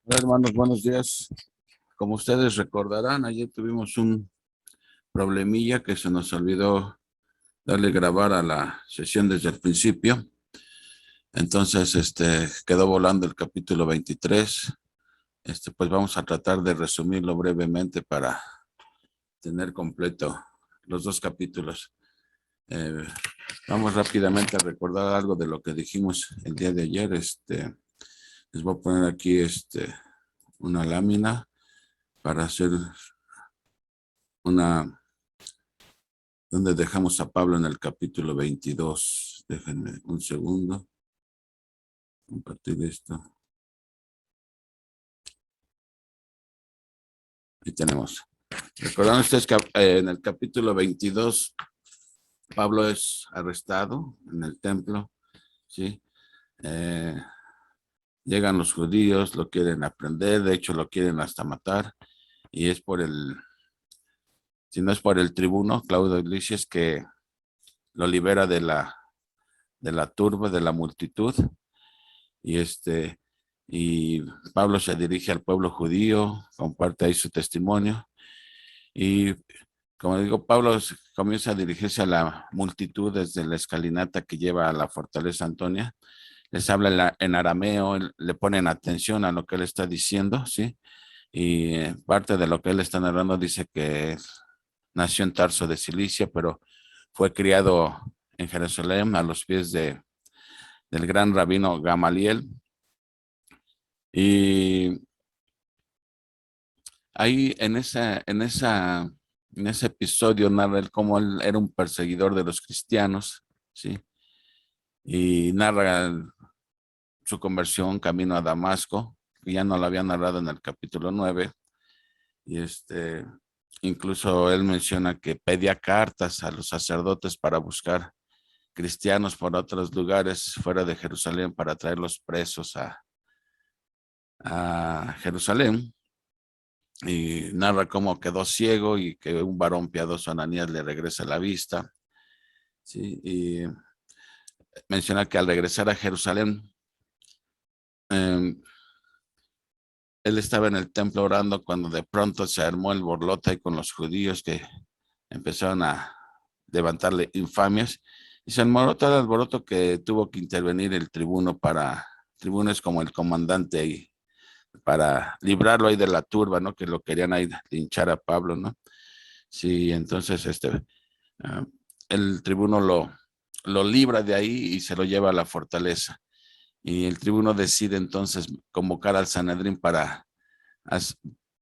Hola, hermanos, buenos días. Como ustedes recordarán, ayer tuvimos un problemilla que se nos olvidó darle grabar a la sesión desde el principio. Entonces, quedó volando el capítulo 23. Pues vamos a tratar de resumirlo brevemente para tener completo los dos capítulos. Eh, Vamos rápidamente a recordar algo de lo que dijimos el día de ayer. Les voy a poner aquí, una lámina para hacer una donde dejamos a Pablo en el capítulo 22. Déjenme un segundo. Compartir esto. Ahí tenemos. Recordando ustedes que en el capítulo 22, Pablo es arrestado en el templo, ¿sí? Eh, Llegan los judíos, lo quieren aprender, de hecho lo quieren hasta matar, y es por si no es por el tribuno, Claudio Lisias, que lo libera de la turba, de la multitud, y y Pablo se dirige al pueblo judío, comparte ahí su testimonio, y como digo, Pablo comienza a dirigirse a la multitud desde la escalinata que lleva a la fortaleza Antonia. Les habla en arameo, le ponen atención a lo que él está diciendo, ¿sí? Y parte de lo que él está narrando dice que nació en Tarso de Cilicia, pero fue criado en Jerusalén a los pies del gran rabino Gamaliel. Y ahí en ese episodio narra él cómo él era un perseguidor de los cristianos, ¿sí? Y narra su conversión camino a Damasco, que ya no lo había narrado en el capítulo 9. Y incluso él menciona que pedía cartas a los sacerdotes para buscar cristianos por otros lugares fuera de Jerusalén para traerlos presos a Jerusalén. Y narra cómo quedó ciego y que un varón piadoso, Ananías, le regresa la vista, ¿sí? Y menciona que al regresar a Jerusalén, eh, él estaba en el templo orando cuando de pronto se armó el borlote ahí con los judíos que empezaron a levantarle infamias, y se armó todo el alboroto que tuvo que intervenir el tribuno es como el comandante ahí, para librarlo ahí de la turba, ¿no? Que lo querían ahí linchar a Pablo, ¿no? Sí, entonces uh, el tribuno lo libra de ahí y se lo lleva a la fortaleza. Y el tribuno decide entonces convocar al Sanedrín para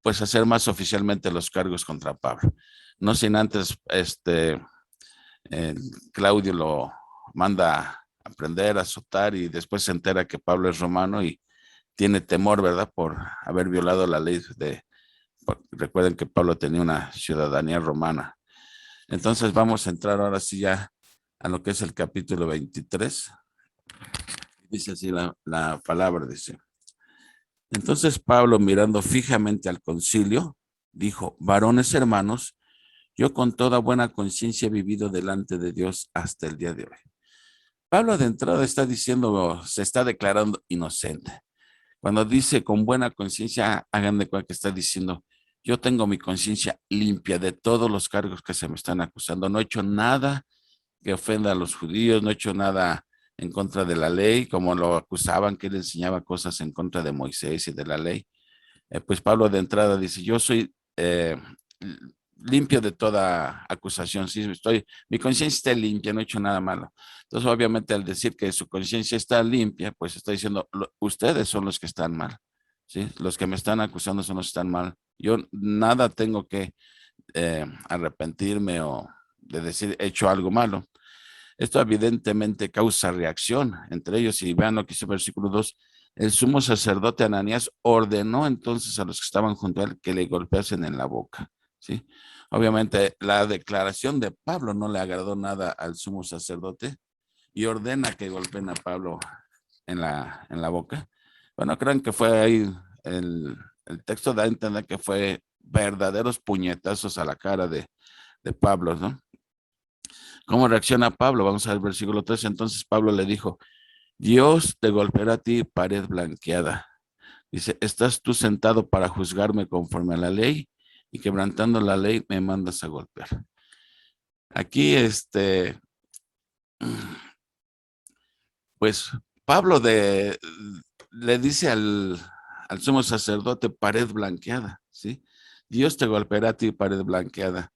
pues hacer más oficialmente los cargos contra Pablo. No sin antes, Claudio lo manda a prender, a azotar, y después se entera que Pablo es romano y tiene temor, ¿verdad? Por haber violado la ley recuerden que Pablo tenía una ciudadanía romana. Entonces vamos a entrar ahora sí ya a lo que es el capítulo 23. Dice así la palabra, dice. Entonces Pablo, mirando fijamente al concilio, dijo: varones hermanos, yo con toda buena conciencia he vivido delante de Dios hasta el día de hoy. Pablo de entrada está diciendo, se está declarando inocente. Cuando dice con buena conciencia, hagan de cuenta que está diciendo: yo tengo mi conciencia limpia de todos los cargos que se me están acusando. No he hecho nada que ofenda a los judíos, no he hecho nada en contra de la ley, como lo acusaban, que él enseñaba cosas en contra de Moisés y de la ley. Pues Pablo de entrada dice: yo soy limpio de toda acusación, sí, mi conciencia está limpia, no he hecho nada malo. Entonces, obviamente, al decir que su conciencia está limpia, pues está diciendo: ustedes son los que están mal, ¿sí? Los que me están acusando son los que están mal. Yo nada tengo que arrepentirme o de decir he hecho algo malo. Esto evidentemente causa reacción entre ellos, y vean lo que dice el versículo 2. El sumo sacerdote Ananías ordenó entonces a los que estaban junto a él que le golpeasen en la boca, ¿sí? Obviamente la declaración de Pablo no le agradó nada al sumo sacerdote y ordena que golpeen a Pablo en la boca. Bueno, creen que fue ahí, el texto da a entender que fue verdaderos puñetazos a la cara de Pablo, ¿no? ¿Cómo reacciona Pablo? Vamos al versículo 3. Entonces Pablo le dijo: Dios te golpeará a ti, pared blanqueada. Dice, ¿estás tú sentado para juzgarme conforme a la ley? Y quebrantando la ley me mandas a golpear. Aquí, pues Pablo le dice al sumo sacerdote pared blanqueada, ¿sí? Dios te golpeará a ti pared blanqueada.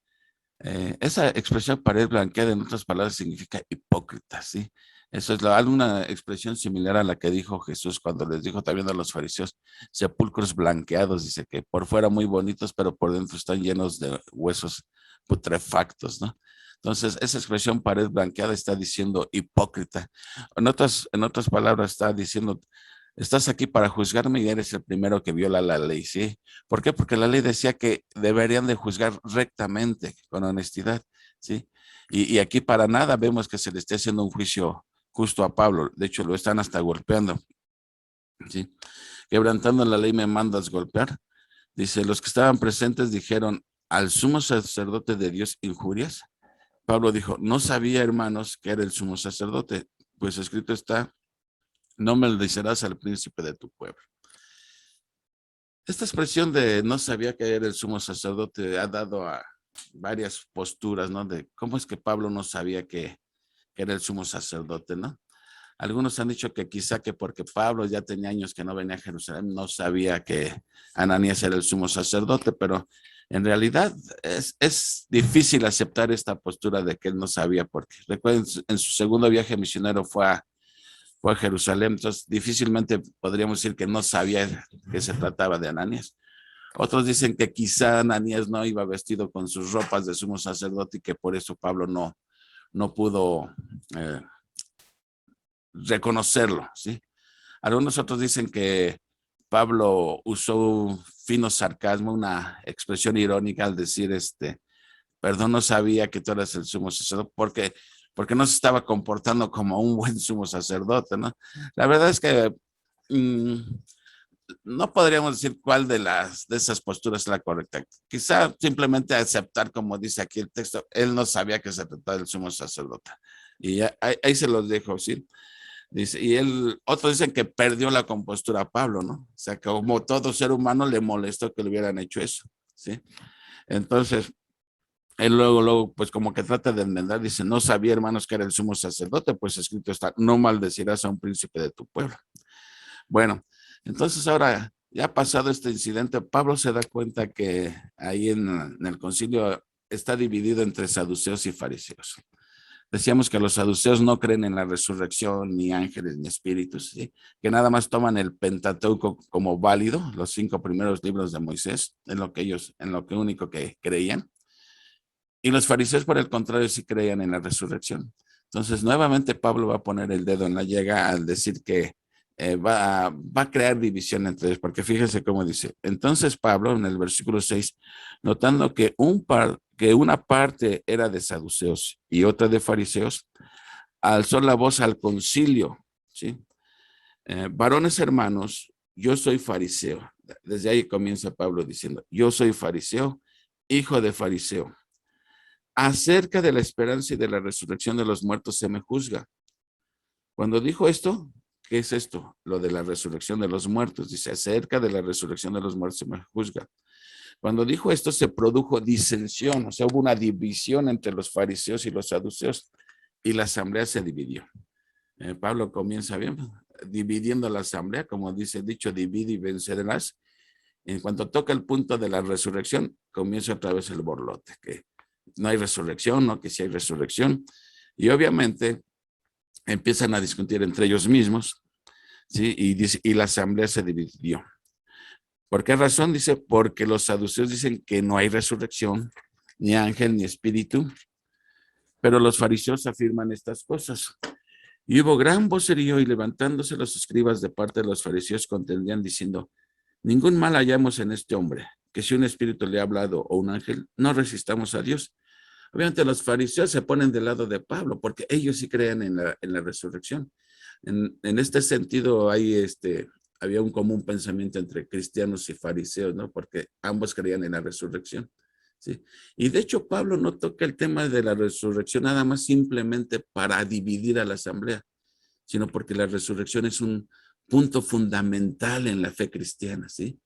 Esa expresión pared blanqueada, en otras palabras, significa hipócrita, ¿sí? Eso es alguna expresión similar a la que dijo Jesús cuando les dijo también a los fariseos, sepulcros blanqueados, dice que por fuera muy bonitos, pero por dentro están llenos de huesos putrefactos, ¿no? Entonces, esa expresión pared blanqueada está diciendo hipócrita. En otras palabras, está diciendo, estás aquí para juzgarme y eres el primero que viola la ley, ¿sí? ¿Por qué? Porque la ley decía que deberían de juzgar rectamente, con honestidad, ¿sí? Y aquí para nada vemos que se le esté haciendo un juicio justo a Pablo. De hecho, lo están hasta golpeando, ¿sí? Quebrantando la ley me mandas golpear. Dice, los que estaban presentes dijeron, ¿al sumo sacerdote de Dios injurias? Pablo dijo, no sabía, hermanos, que era el sumo sacerdote, pues escrito está, no maldecirás al príncipe de tu pueblo. Esta expresión de no sabía que era el sumo sacerdote ha dado a varias posturas, ¿no? De cómo es que Pablo no sabía que era el sumo sacerdote, ¿no? Algunos han dicho que quizá que porque Pablo ya tenía años que no venía a Jerusalén, no sabía que Ananías era el sumo sacerdote, pero en realidad es difícil aceptar esta postura de que él no sabía, porque recuerden, en su segundo viaje misionero fue a Jerusalén, entonces difícilmente podríamos decir que no sabía que se trataba de Ananías. Otros dicen que quizá Ananías no iba vestido con sus ropas de sumo sacerdote y que por eso Pablo no pudo reconocerlo, ¿sí? Algunos otros dicen que Pablo usó un fino sarcasmo, una expresión irónica al decir, perdón, no sabía que tú eras el sumo sacerdote, porque no se estaba comportando como un buen sumo sacerdote, ¿no? La verdad es que mmm, no podríamos decir cuál de esas posturas es la correcta. Quizá simplemente aceptar, como dice aquí el texto, él no sabía que se trataba del sumo sacerdote. Y ahí se los dejo, ¿sí? Dice, y otros dicen que perdió la compostura a Pablo, ¿no? O sea, que como todo ser humano le molestó que le hubieran hecho eso, ¿sí? Entonces, él luego, pues como que trata de enmendar, dice, no sabía, hermanos, que era el sumo sacerdote, pues escrito está, no maldecirás a un príncipe de tu pueblo. Bueno, entonces ahora, ya pasado este incidente, Pablo se da cuenta que ahí en el concilio está dividido entre saduceos y fariseos. Decíamos que los saduceos no creen en la resurrección, ni ángeles, ni espíritus, ¿sí? Que nada más toman el Pentateuco como válido, los 5 primeros libros de Moisés, en lo que único que creían. Y los fariseos, por el contrario, sí creían en la resurrección. Entonces, nuevamente Pablo va a poner el dedo en la llaga al decir que va a crear división entre ellos, porque fíjense cómo dice. Entonces Pablo, en el versículo 6, notando que una parte era de saduceos y otra de fariseos, alzó la voz al concilio, ¿sí? Varones hermanos, yo soy fariseo. Desde ahí comienza Pablo diciendo, yo soy fariseo, hijo de fariseo. Acerca de la esperanza y de la resurrección de los muertos se me juzga. Cuando dijo esto, ¿qué es esto? Lo de la resurrección de los muertos. Dice, acerca de la resurrección de los muertos se me juzga. Cuando dijo esto, se produjo disensión, o sea, hubo una división entre los fariseos y los saduceos, y la asamblea se dividió. Pablo comienza bien, dividiendo la asamblea, como dice el dicho, divide y vencerás. En cuanto toca el punto de la resurrección, comienza otra vez el borlote, que no hay resurrección, no que sí hay resurrección. Y obviamente empiezan a discutir entre ellos mismos, ¿sí? Y la asamblea se dividió. ¿Por qué razón? Dice, porque los saduceos dicen que no hay resurrección, ni ángel, ni espíritu, pero los fariseos afirman estas cosas. Y hubo gran vocerío y levantándose los escribas de parte de los fariseos contendían diciendo, ningún mal hallamos en este hombre, que si un espíritu le ha hablado o un ángel, no resistamos a Dios. Obviamente los fariseos se ponen del lado de Pablo, porque ellos sí creen en la resurrección. En este sentido había un común pensamiento entre cristianos y fariseos, ¿no? Porque ambos creían en la resurrección, ¿sí? Y de hecho Pablo no toca el tema de la resurrección nada más simplemente para dividir a la asamblea, sino porque la resurrección es un punto fundamental en la fe cristiana, ¿sí?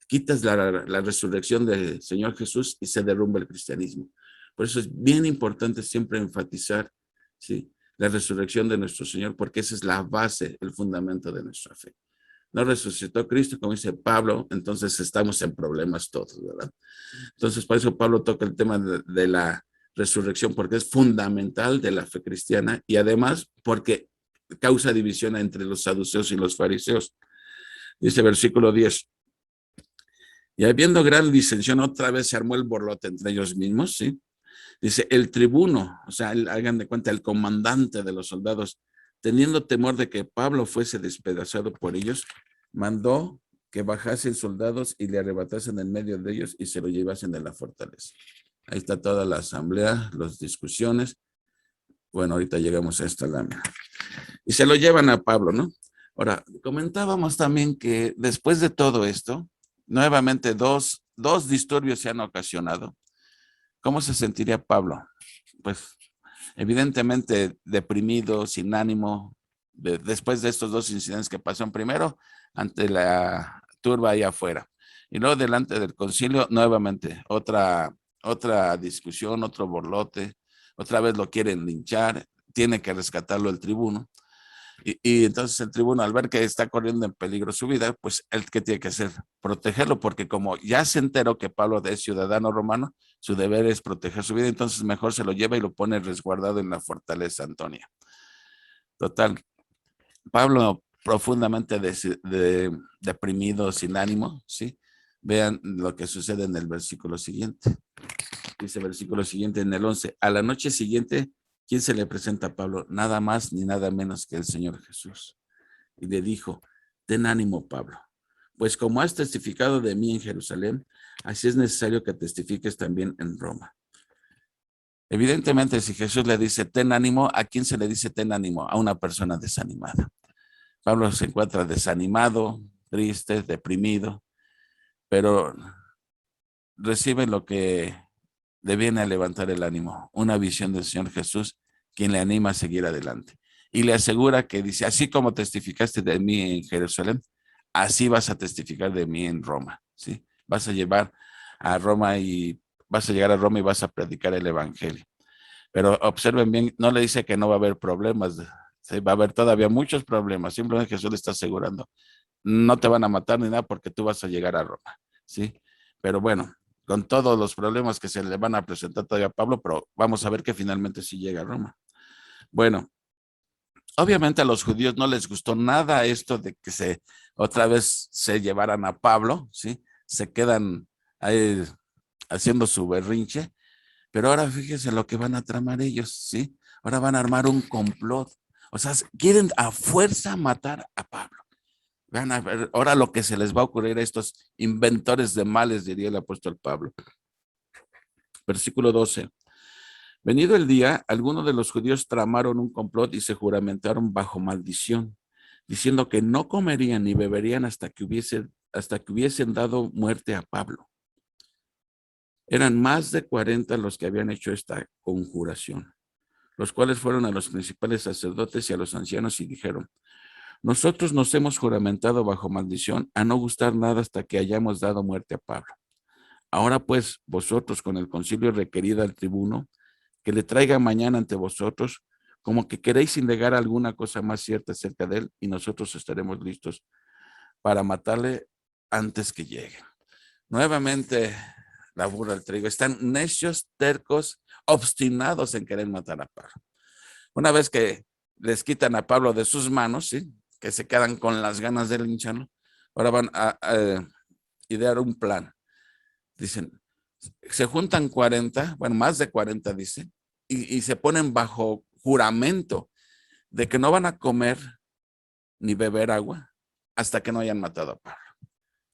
Quitas la resurrección del Señor Jesús y se derrumba el cristianismo. Por eso es bien importante siempre enfatizar, ¿sí?, la resurrección de nuestro Señor, porque esa es la base, el fundamento de nuestra fe. No resucitó Cristo, como dice Pablo, entonces estamos en problemas todos, ¿verdad? Entonces, por eso Pablo toca el tema de la resurrección, porque es fundamental de la fe cristiana y además porque causa división entre los saduceos y los fariseos. Dice versículo 10. Y habiendo gran disensión, otra vez se armó el borlote entre ellos mismos, ¿sí? Dice, el tribuno, o sea, hagan de cuenta, el comandante de los soldados, teniendo temor de que Pablo fuese despedazado por ellos, mandó que bajasen soldados y le arrebatasen en medio de ellos y se lo llevasen de la fortaleza. Ahí está toda la asamblea, las discusiones. Bueno, ahorita llegamos a esta lámina. Y se lo llevan a Pablo, ¿no? Ahora, comentábamos también que después de todo esto, nuevamente dos disturbios se han ocasionado. ¿Cómo se sentiría Pablo? Pues evidentemente deprimido, sin ánimo, después de estos dos incidentes que pasaron primero ante la turba ahí afuera y luego delante del concilio nuevamente otra discusión, otro borlote, otra vez lo quieren linchar, tiene que rescatarlo el tribuno. Y entonces el tribuno, al ver que está corriendo en peligro su vida, pues él qué tiene que hacer, protegerlo, porque como ya se enteró que Pablo es ciudadano romano, su deber es proteger su vida, entonces mejor se lo lleva y lo pone resguardado en la fortaleza Antonia. Total, Pablo profundamente deprimido, sin ánimo, ¿sí? Vean lo que sucede en el versículo siguiente. Dice el versículo siguiente en el 11, a la noche siguiente, ¿quién se le presenta a Pablo? Nada más ni nada menos que el Señor Jesús. Y le dijo, ten ánimo, Pablo, pues como has testificado de mí en Jerusalén, así es necesario que testifiques también en Roma. Evidentemente, si Jesús le dice, ten ánimo, ¿a quién se le dice ten ánimo? A una persona desanimada. Pablo se encuentra desanimado, triste, deprimido, pero recibe lo que le viene a levantar el ánimo, una visión del Señor Jesús, quien le anima a seguir adelante. Y le asegura que dice, así como testificaste de mí en Jerusalén, así vas a testificar de mí en Roma, ¿sí? Vas a llevar a Roma y vas a llegar a Roma y vas a predicar el evangelio. Pero observen bien, no le dice que no va a haber problemas, ¿sí? Va a haber todavía muchos problemas, simplemente Jesús le está asegurando, no te van a matar ni nada porque tú vas a llegar a Roma, ¿sí? Pero bueno, con todos los problemas que se le van a presentar todavía a Pablo, pero vamos a ver que finalmente sí llega a Roma. Bueno, obviamente a los judíos no les gustó nada esto de que otra vez se llevaran a Pablo, ¿sí? Se quedan ahí haciendo su berrinche, pero ahora fíjense lo que van a tramar ellos, ¿sí? Ahora van a armar un complot. O sea, quieren a fuerza matar a Pablo. Van a ver ahora lo que se les va a ocurrir a estos inventores de males, diría el apóstol Pablo. Versículo 12. Venido el día, algunos de los judíos tramaron un complot y se juramentaron bajo maldición, diciendo que no comerían ni beberían hasta que hubiesen dado muerte a Pablo. Eran más de 40 los que habían hecho esta conjuración, los cuales fueron a los principales sacerdotes y a los ancianos y dijeron, nosotros nos hemos juramentado bajo maldición a no gustar nada hasta que hayamos dado muerte a Pablo. Ahora pues, vosotros con el concilio requerid al tribuno que le traiga mañana ante vosotros, como que queréis indagar alguna cosa más cierta acerca de él, y nosotros estaremos listos para matarle antes que llegue. Nuevamente, la burra del trigo. Están necios, tercos, obstinados en querer matar a Pablo. Una vez que les quitan a Pablo de sus manos, ¿sí?, que se quedan con las ganas de lincharlo, ahora van a idear un plan. Dicen, se juntan 40, bueno, más de 40 dice, y se ponen bajo juramento de que no van a comer ni beber agua hasta que no hayan matado a Pablo.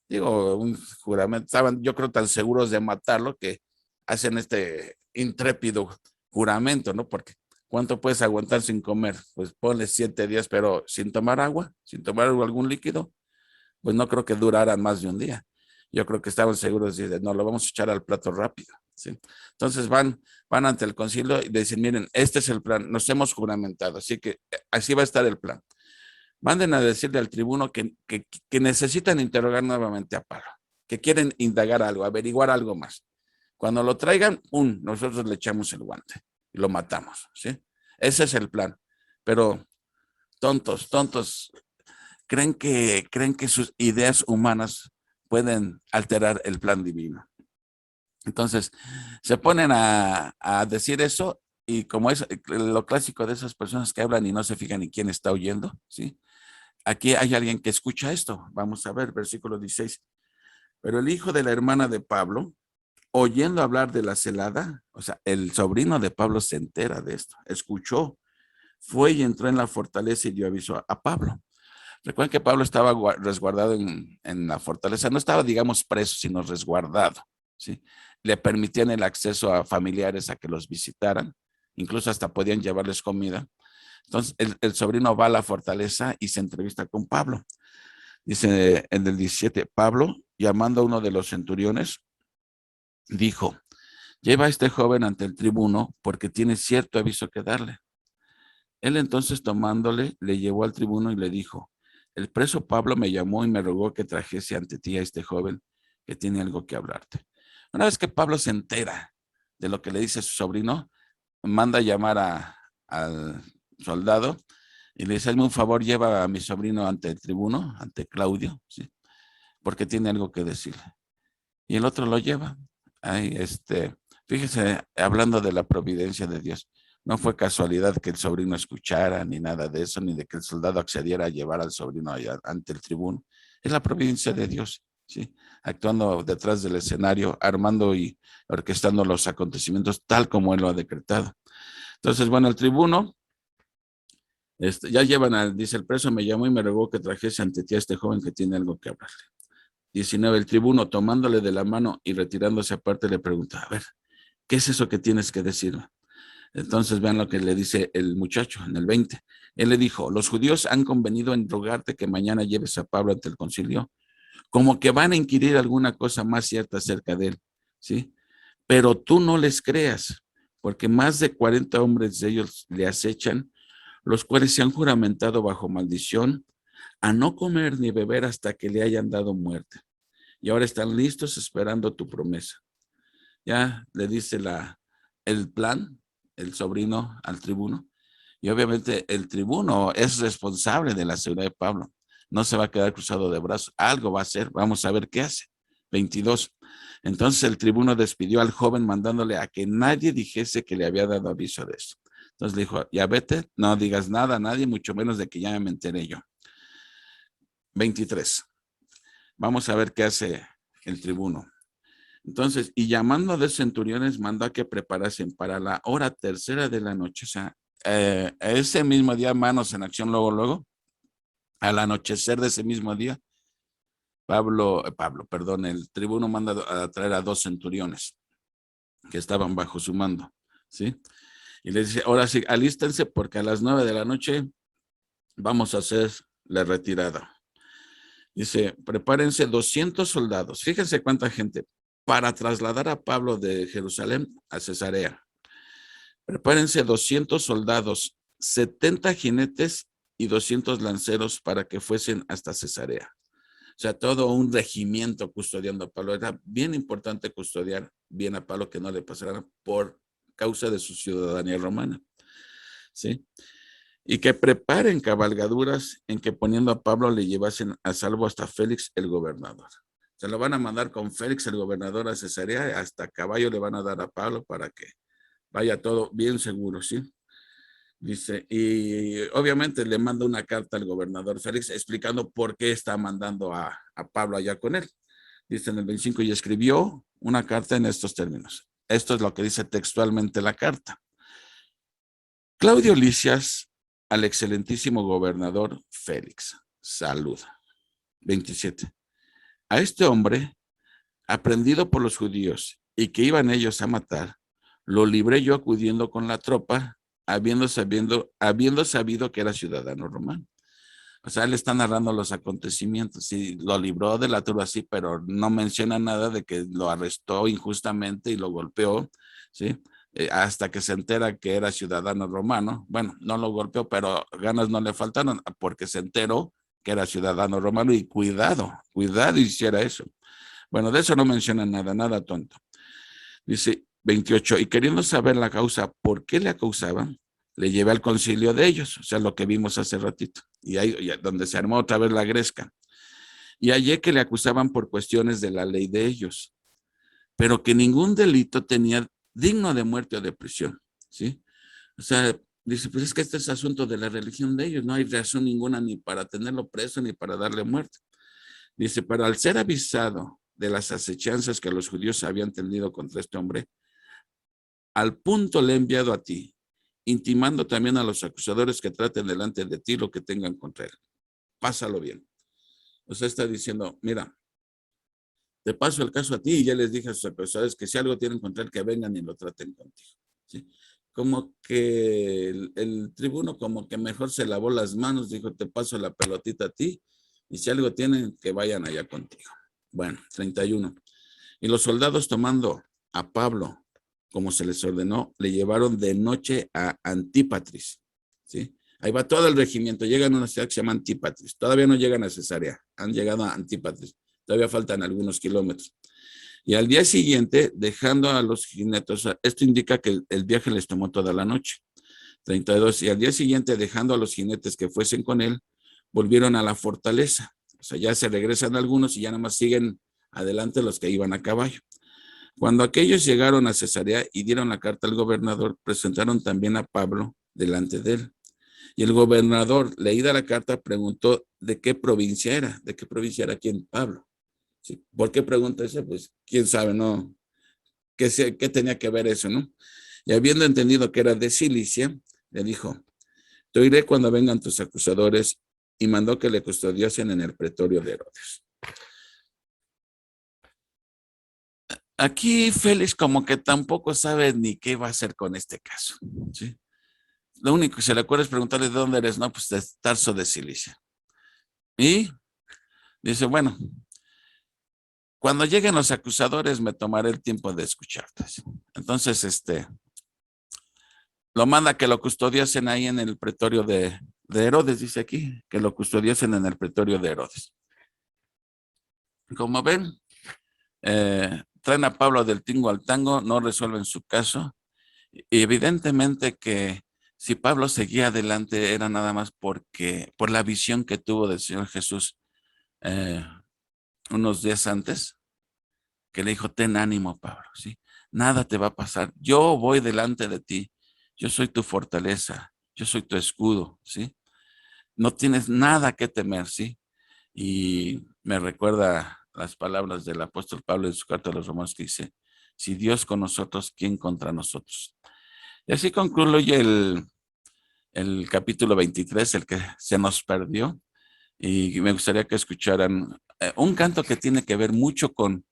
Digo, un juramento, estaban yo creo tan seguros de matarlo que hacen este intrépido juramento, ¿no? Porque ¿cuánto puedes aguantar sin comer? Pues ponle 7 días, pero sin tomar agua, sin tomar algún líquido, pues no creo que duraran más de un día. Yo creo que estaban seguros de, no, lo vamos a echar al plato rápido, ¿sí? Entonces van ante el concilio y dicen, miren, este es el plan, nos hemos juramentado, así que así va a estar el plan. manden a decirle al tribuno que necesitan interrogar nuevamente a Pablo, que quieren indagar algo, averiguar algo más. Cuando lo traigan, nosotros le echamos el guante y lo matamos, ¿sí? Ese es el plan. Pero tontos, creen que sus ideas humanas pueden alterar el plan divino. Entonces, se ponen a decir eso y como es lo clásico de esas personas que hablan y no se fijan en quién está oyendo, ¿sí? Aquí hay alguien que escucha esto. Vamos a ver, versículo 16. Pero el hijo de la hermana de Pablo, oyendo hablar de la celada, o sea, el sobrino de Pablo se entera de esto, escuchó, fue y entró en la fortaleza y dio aviso a Pablo. Recuerden que Pablo estaba resguardado en la fortaleza, no estaba, digamos, preso, sino resguardado, ¿sí? Le permitían el acceso a familiares a que los visitaran, incluso hasta podían llevarles comida. Entonces, el sobrino va a la fortaleza y se entrevista con Pablo. Dice en el 17, Pablo, llamando a uno de los centuriones, dijo, lleva a este joven ante el tribuno porque tiene cierto aviso que darle. Él entonces tomándole, le llevó al tribuno y le dijo, el preso Pablo me llamó y me rogó que trajese ante ti a este joven que tiene algo que hablarte. Una vez que Pablo se entera de lo que le dice a su sobrino, manda a llamar al soldado y le dice, hazme un favor, lleva a mi sobrino ante el tribuno, ante Claudio, ¿sí? Porque tiene algo que decirle. Y el otro lo lleva. Ay, fíjese, hablando de la providencia de Dios, no fue casualidad que el sobrino escuchara, ni nada de eso, ni de que el soldado accediera a llevar al sobrino allá ante el tribuno. Es la providencia de Dios, ¿sí? Actuando detrás del escenario, armando y orquestando los acontecimientos tal como él lo ha decretado. Entonces, bueno, el tribuno, ya dice el preso, me llamó y me rogó que trajese ante ti a este joven que tiene algo que hablarle. 19, el tribuno tomándole de la mano y retirándose aparte le pregunta, a ver, ¿qué es eso que tienes que decirme? Entonces vean lo que le dice el muchacho en el 20. Él le dijo, los judíos han convenido en rogarte que mañana lleves a Pablo ante el concilio, como que van a inquirir alguna cosa más cierta acerca de él, ¿sí? Pero tú no les creas, porque más de 40 hombres de ellos le acechan, los cuales se han juramentado bajo maldición a no comer ni beber hasta que le hayan dado muerte. Y ahora están listos esperando tu promesa. Ya le dice el plan, el sobrino al tribuno, y obviamente el tribuno es responsable de la seguridad de Pablo. No se va a quedar cruzado de brazos, algo va a hacer, vamos a ver qué hace. 22. Entonces el tribuno despidió al joven mandándole a que nadie dijese que le había dado aviso de eso. Entonces le dijo, ya vete, no digas nada a nadie, mucho menos de que ya me enteré yo. 23. Vamos a ver qué hace el tribuno. Entonces, y llamando a los centuriones, mandó a que preparasen para la hora tercera de la noche. O sea, ese mismo día, manos en acción, luego, al anochecer de ese mismo día, perdón, el tribuno manda a traer a 2 centuriones que estaban bajo su mando, ¿sí? Y les dice, ahora sí, alístense porque a las 9 de la noche vamos a hacer la retirada. Dice, prepárense 200 soldados. Fíjense cuánta gente para trasladar a Pablo de Jerusalén a Cesarea. Prepárense 200 soldados, 70 jinetes y 200 lanceros para que fuesen hasta Cesarea. O sea, todo un regimiento custodiando a Pablo. Era bien importante custodiar bien a Pablo, que no le pasara por causa de su ciudadanía romana. ¿Sí? Y que preparen cabalgaduras en que poniendo a Pablo le llevasen a salvo hasta Félix el gobernador. Se lo van a mandar con Félix el gobernador a Cesarea, hasta caballo le van a dar a Pablo para que vaya todo bien seguro, ¿sí? Dice, y obviamente le manda una carta al gobernador Félix explicando por qué está mandando a Pablo allá con él. Dice en el 25, y escribió una carta en estos términos. Esto es lo que dice textualmente la carta. Claudio Lisias al excelentísimo gobernador Félix. Saluda. 27. A este hombre, aprendido por los judíos y que iban ellos a matar, lo libré yo acudiendo con la tropa, habiendo sabido que era ciudadano romano. O sea, él está narrando los acontecimientos. Sí, lo libró de la turba, sí, pero no menciona nada de que lo arrestó injustamente y lo golpeó, ¿sí? hasta que se entera que era ciudadano romano. Bueno, no lo golpeó, pero ganas no le faltaron porque se enteró que era ciudadano romano y cuidado hiciera eso. Bueno, de eso no menciona nada, nada tonto. Dice 28, y queriendo saber la causa, ¿por qué le acusaban? Le llevé al concilio de ellos, o sea, lo que vimos hace ratito, y ahí donde se armó otra vez la gresca. Y hallé que le acusaban por cuestiones de la ley de ellos, pero que ningún delito tenía digno de muerte o de prisión, ¿sí? O sea, dice, pues es que este es asunto de la religión de ellos, no hay razón ninguna ni para tenerlo preso ni para darle muerte. Dice, pero al ser avisado de las acechanzas que los judíos habían tenido contra este hombre, al punto le he enviado a ti, intimando también a los acusadores que traten delante de ti lo que tengan contra él. Pásalo bien. O sea, está diciendo, mira, te paso el caso a ti y ya les dije a sus acusadores que si algo tienen contra él, que vengan y lo traten contigo. ¿Sí? Como que el tribuno como que mejor se lavó las manos, dijo, te paso la pelotita a ti y si algo tienen, que vayan allá contigo. Bueno, 31. Y los soldados tomando a Pablo, como se les ordenó, le llevaron de noche a Antípatris, ¿sí? Ahí va todo el regimiento, llegan a una ciudad que se llama Antípatris, todavía no llegan a Cesarea, han llegado a Antípatris, todavía faltan algunos kilómetros. Y al día siguiente, dejando a los jinetes, esto indica que el viaje les tomó toda la noche, 32, y al día siguiente, dejando a los jinetes que fuesen con él, volvieron a la fortaleza, o sea, ya se regresan algunos y ya nada más siguen adelante los que iban a caballo. Cuando aquellos llegaron a Cesarea y dieron la carta al gobernador, presentaron también a Pablo delante de él. Y el gobernador, leída la carta, preguntó de qué provincia era quién, Pablo. ¿Sí? ¿Por qué pregunta eso? Pues quién sabe, ¿no? ¿Qué tenía que ver eso, no? Y habiendo entendido que era de Cilicia, le dijo, te oiré cuando vengan tus acusadores, y mandó que le custodiasen en el pretorio de Herodes. Aquí Félix como que tampoco sabe ni qué va a hacer con este caso, ¿sí? Lo único que se le acuerda es preguntarle de dónde eres, no, pues de Tarso de Cilicia. Y dice, bueno, cuando lleguen los acusadores me tomaré el tiempo de escucharte. Entonces, lo manda que lo custodiasen ahí en el pretorio de Herodes, dice aquí, que lo custodiasen en el pretorio de Herodes. Como ven, traen a Pablo del tingo al tango, no resuelven su caso. Y evidentemente que si Pablo seguía adelante era nada más por la visión que tuvo del Señor Jesús unos días antes, que le dijo, ten ánimo, Pablo, ¿sí? Nada te va a pasar. Yo voy delante de ti. Yo soy tu fortaleza. Yo soy tu escudo, ¿sí? No tienes nada que temer, ¿sí? Y me recuerda las palabras del apóstol Pablo en su carta a los Romanos que dice, si Dios con nosotros, ¿quién contra nosotros? Y así concluye el capítulo 23, el que se nos perdió. Y me gustaría que escucharan un canto que tiene que ver mucho con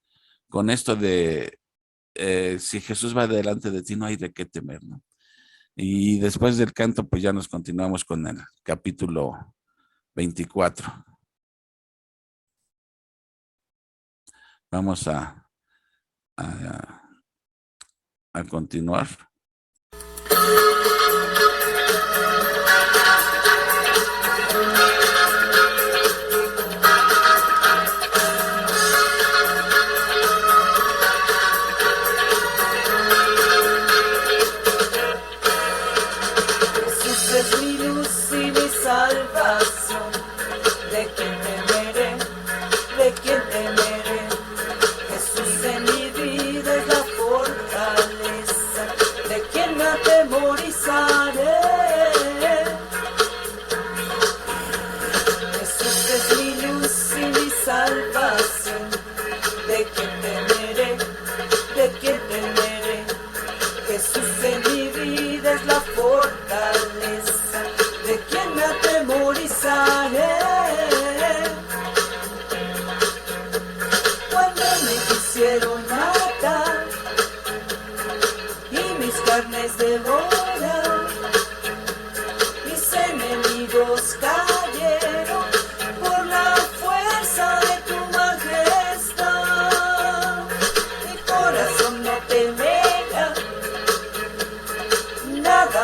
esto de si Jesús va delante de ti, no hay de qué temer, ¿no? Y después del canto, pues ya nos continuamos con el capítulo 24. Vamos a continuar.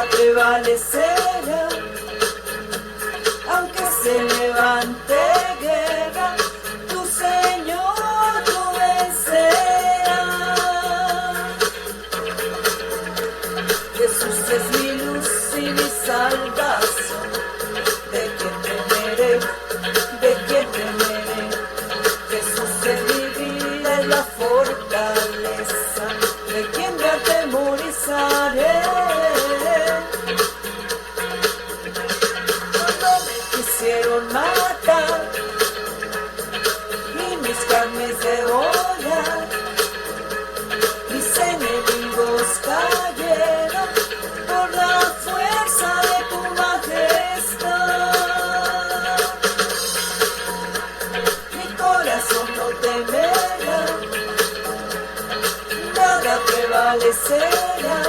nada prevalecerá, aunque se levante guerra, tu Señor tú vencerás. Jesús es mi luz y mi salvación, ¿de quién temeré? ¿De quién temeré? Jesús es mi vida, es la fortaleza, ¿de quién me atemorizaré? Cuando me quisieron matar y mis carnes devorar, mis enemigos cayeron por la fuerza de tu majestad. Mi corazón no temerá, nada prevalecerá,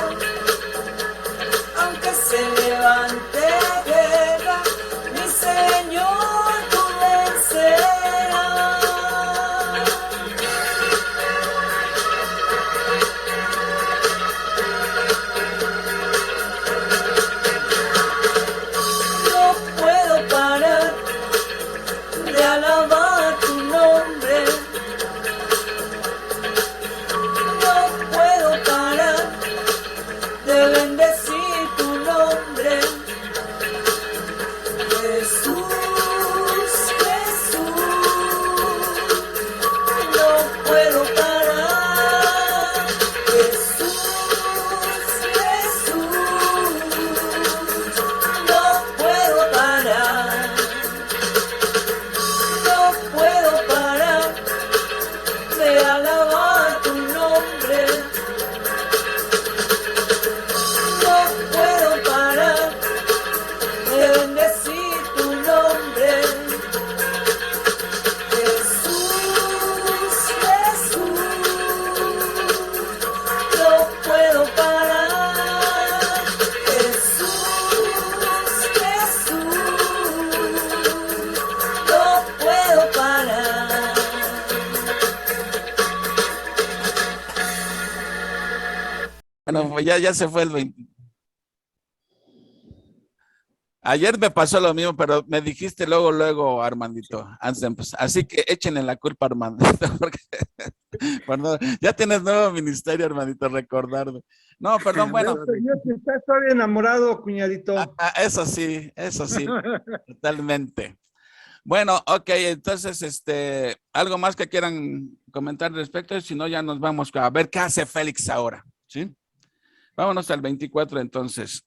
aunque se levante guerra, mi Señor tú vencerás. No puedo parar de alabar tu nombre, no puedo parar de bendecir tu nombre. Jesús, Jesús, no puedo parar. Jesús, Jesús, no puedo parar. No puedo parar de alabar tu nombre. No puedo parar de bendecir tu nombre. Jesús, Jesús, no puedo parar. Jesús, Jesús, no puedo parar. Bueno, pues ya se fue el 20. Ayer me pasó lo mismo, pero me dijiste luego, Armandito. Así que échenle la culpa a Armandito, porque perdón, ya tienes nuevo ministerio, Armandito, recordarlo. No, perdón, bueno. Yo estás todavía enamorado, cuñadito. Eso sí, totalmente. Bueno, ok, entonces, algo más que quieran comentar al respecto, si no ya nos vamos a ver qué hace Félix ahora, ¿sí? Vámonos al 24 entonces.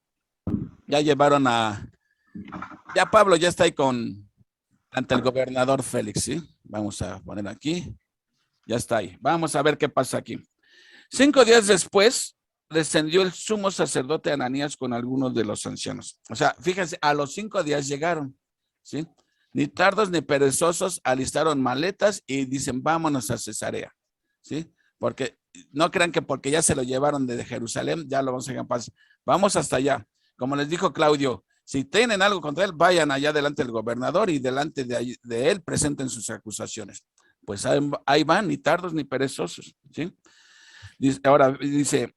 Ya llevaron ya Pablo ya está ahí ante el gobernador Félix, ¿sí? Vamos a poner aquí, ya está ahí. Vamos a ver qué pasa aquí. 5 días después, descendió el sumo sacerdote Ananías con algunos de los ancianos. O sea, fíjense, a los 5 días llegaron, ¿sí? Ni tardos ni perezosos, alistaron maletas y dicen, vámonos a Cesarea, ¿sí? Porque no crean que porque ya se lo llevaron de Jerusalén, ya lo vamos a dejar en paz. Vamos hasta allá. Como les dijo Claudio, si tienen algo contra él, vayan allá delante del gobernador y delante de él presenten sus acusaciones. Pues ahí van, ni tardos ni perezosos, ¿sí? Ahora dice,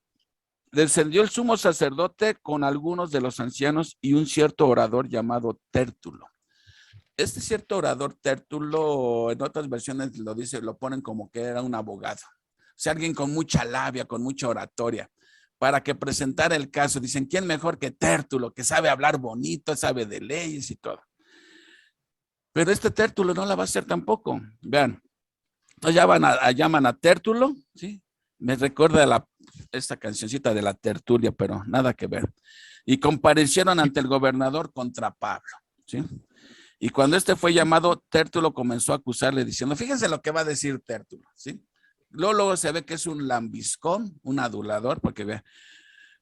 descendió el sumo sacerdote con algunos de los ancianos y un cierto orador llamado Tértulo. Este cierto orador Tértulo, en otras versiones lo ponen como que era un abogado. O sea, alguien con mucha labia, con mucha oratoria, para que presentara el caso. Dicen, ¿quién mejor que Tértulo, que sabe hablar bonito, sabe de leyes y todo? Pero este Tértulo no la va a hacer tampoco. Vean, entonces llaman a Tértulo, ¿sí? Me recuerda esta cancioncita de la tertulia, pero nada que ver. Y comparecieron ante el gobernador contra Pablo, ¿sí? Y cuando este fue llamado, Tértulo comenzó a acusarle diciendo, fíjense lo que va a decir Tértulo, ¿sí? Luego se ve que es un lambiscón, un adulador, porque vea,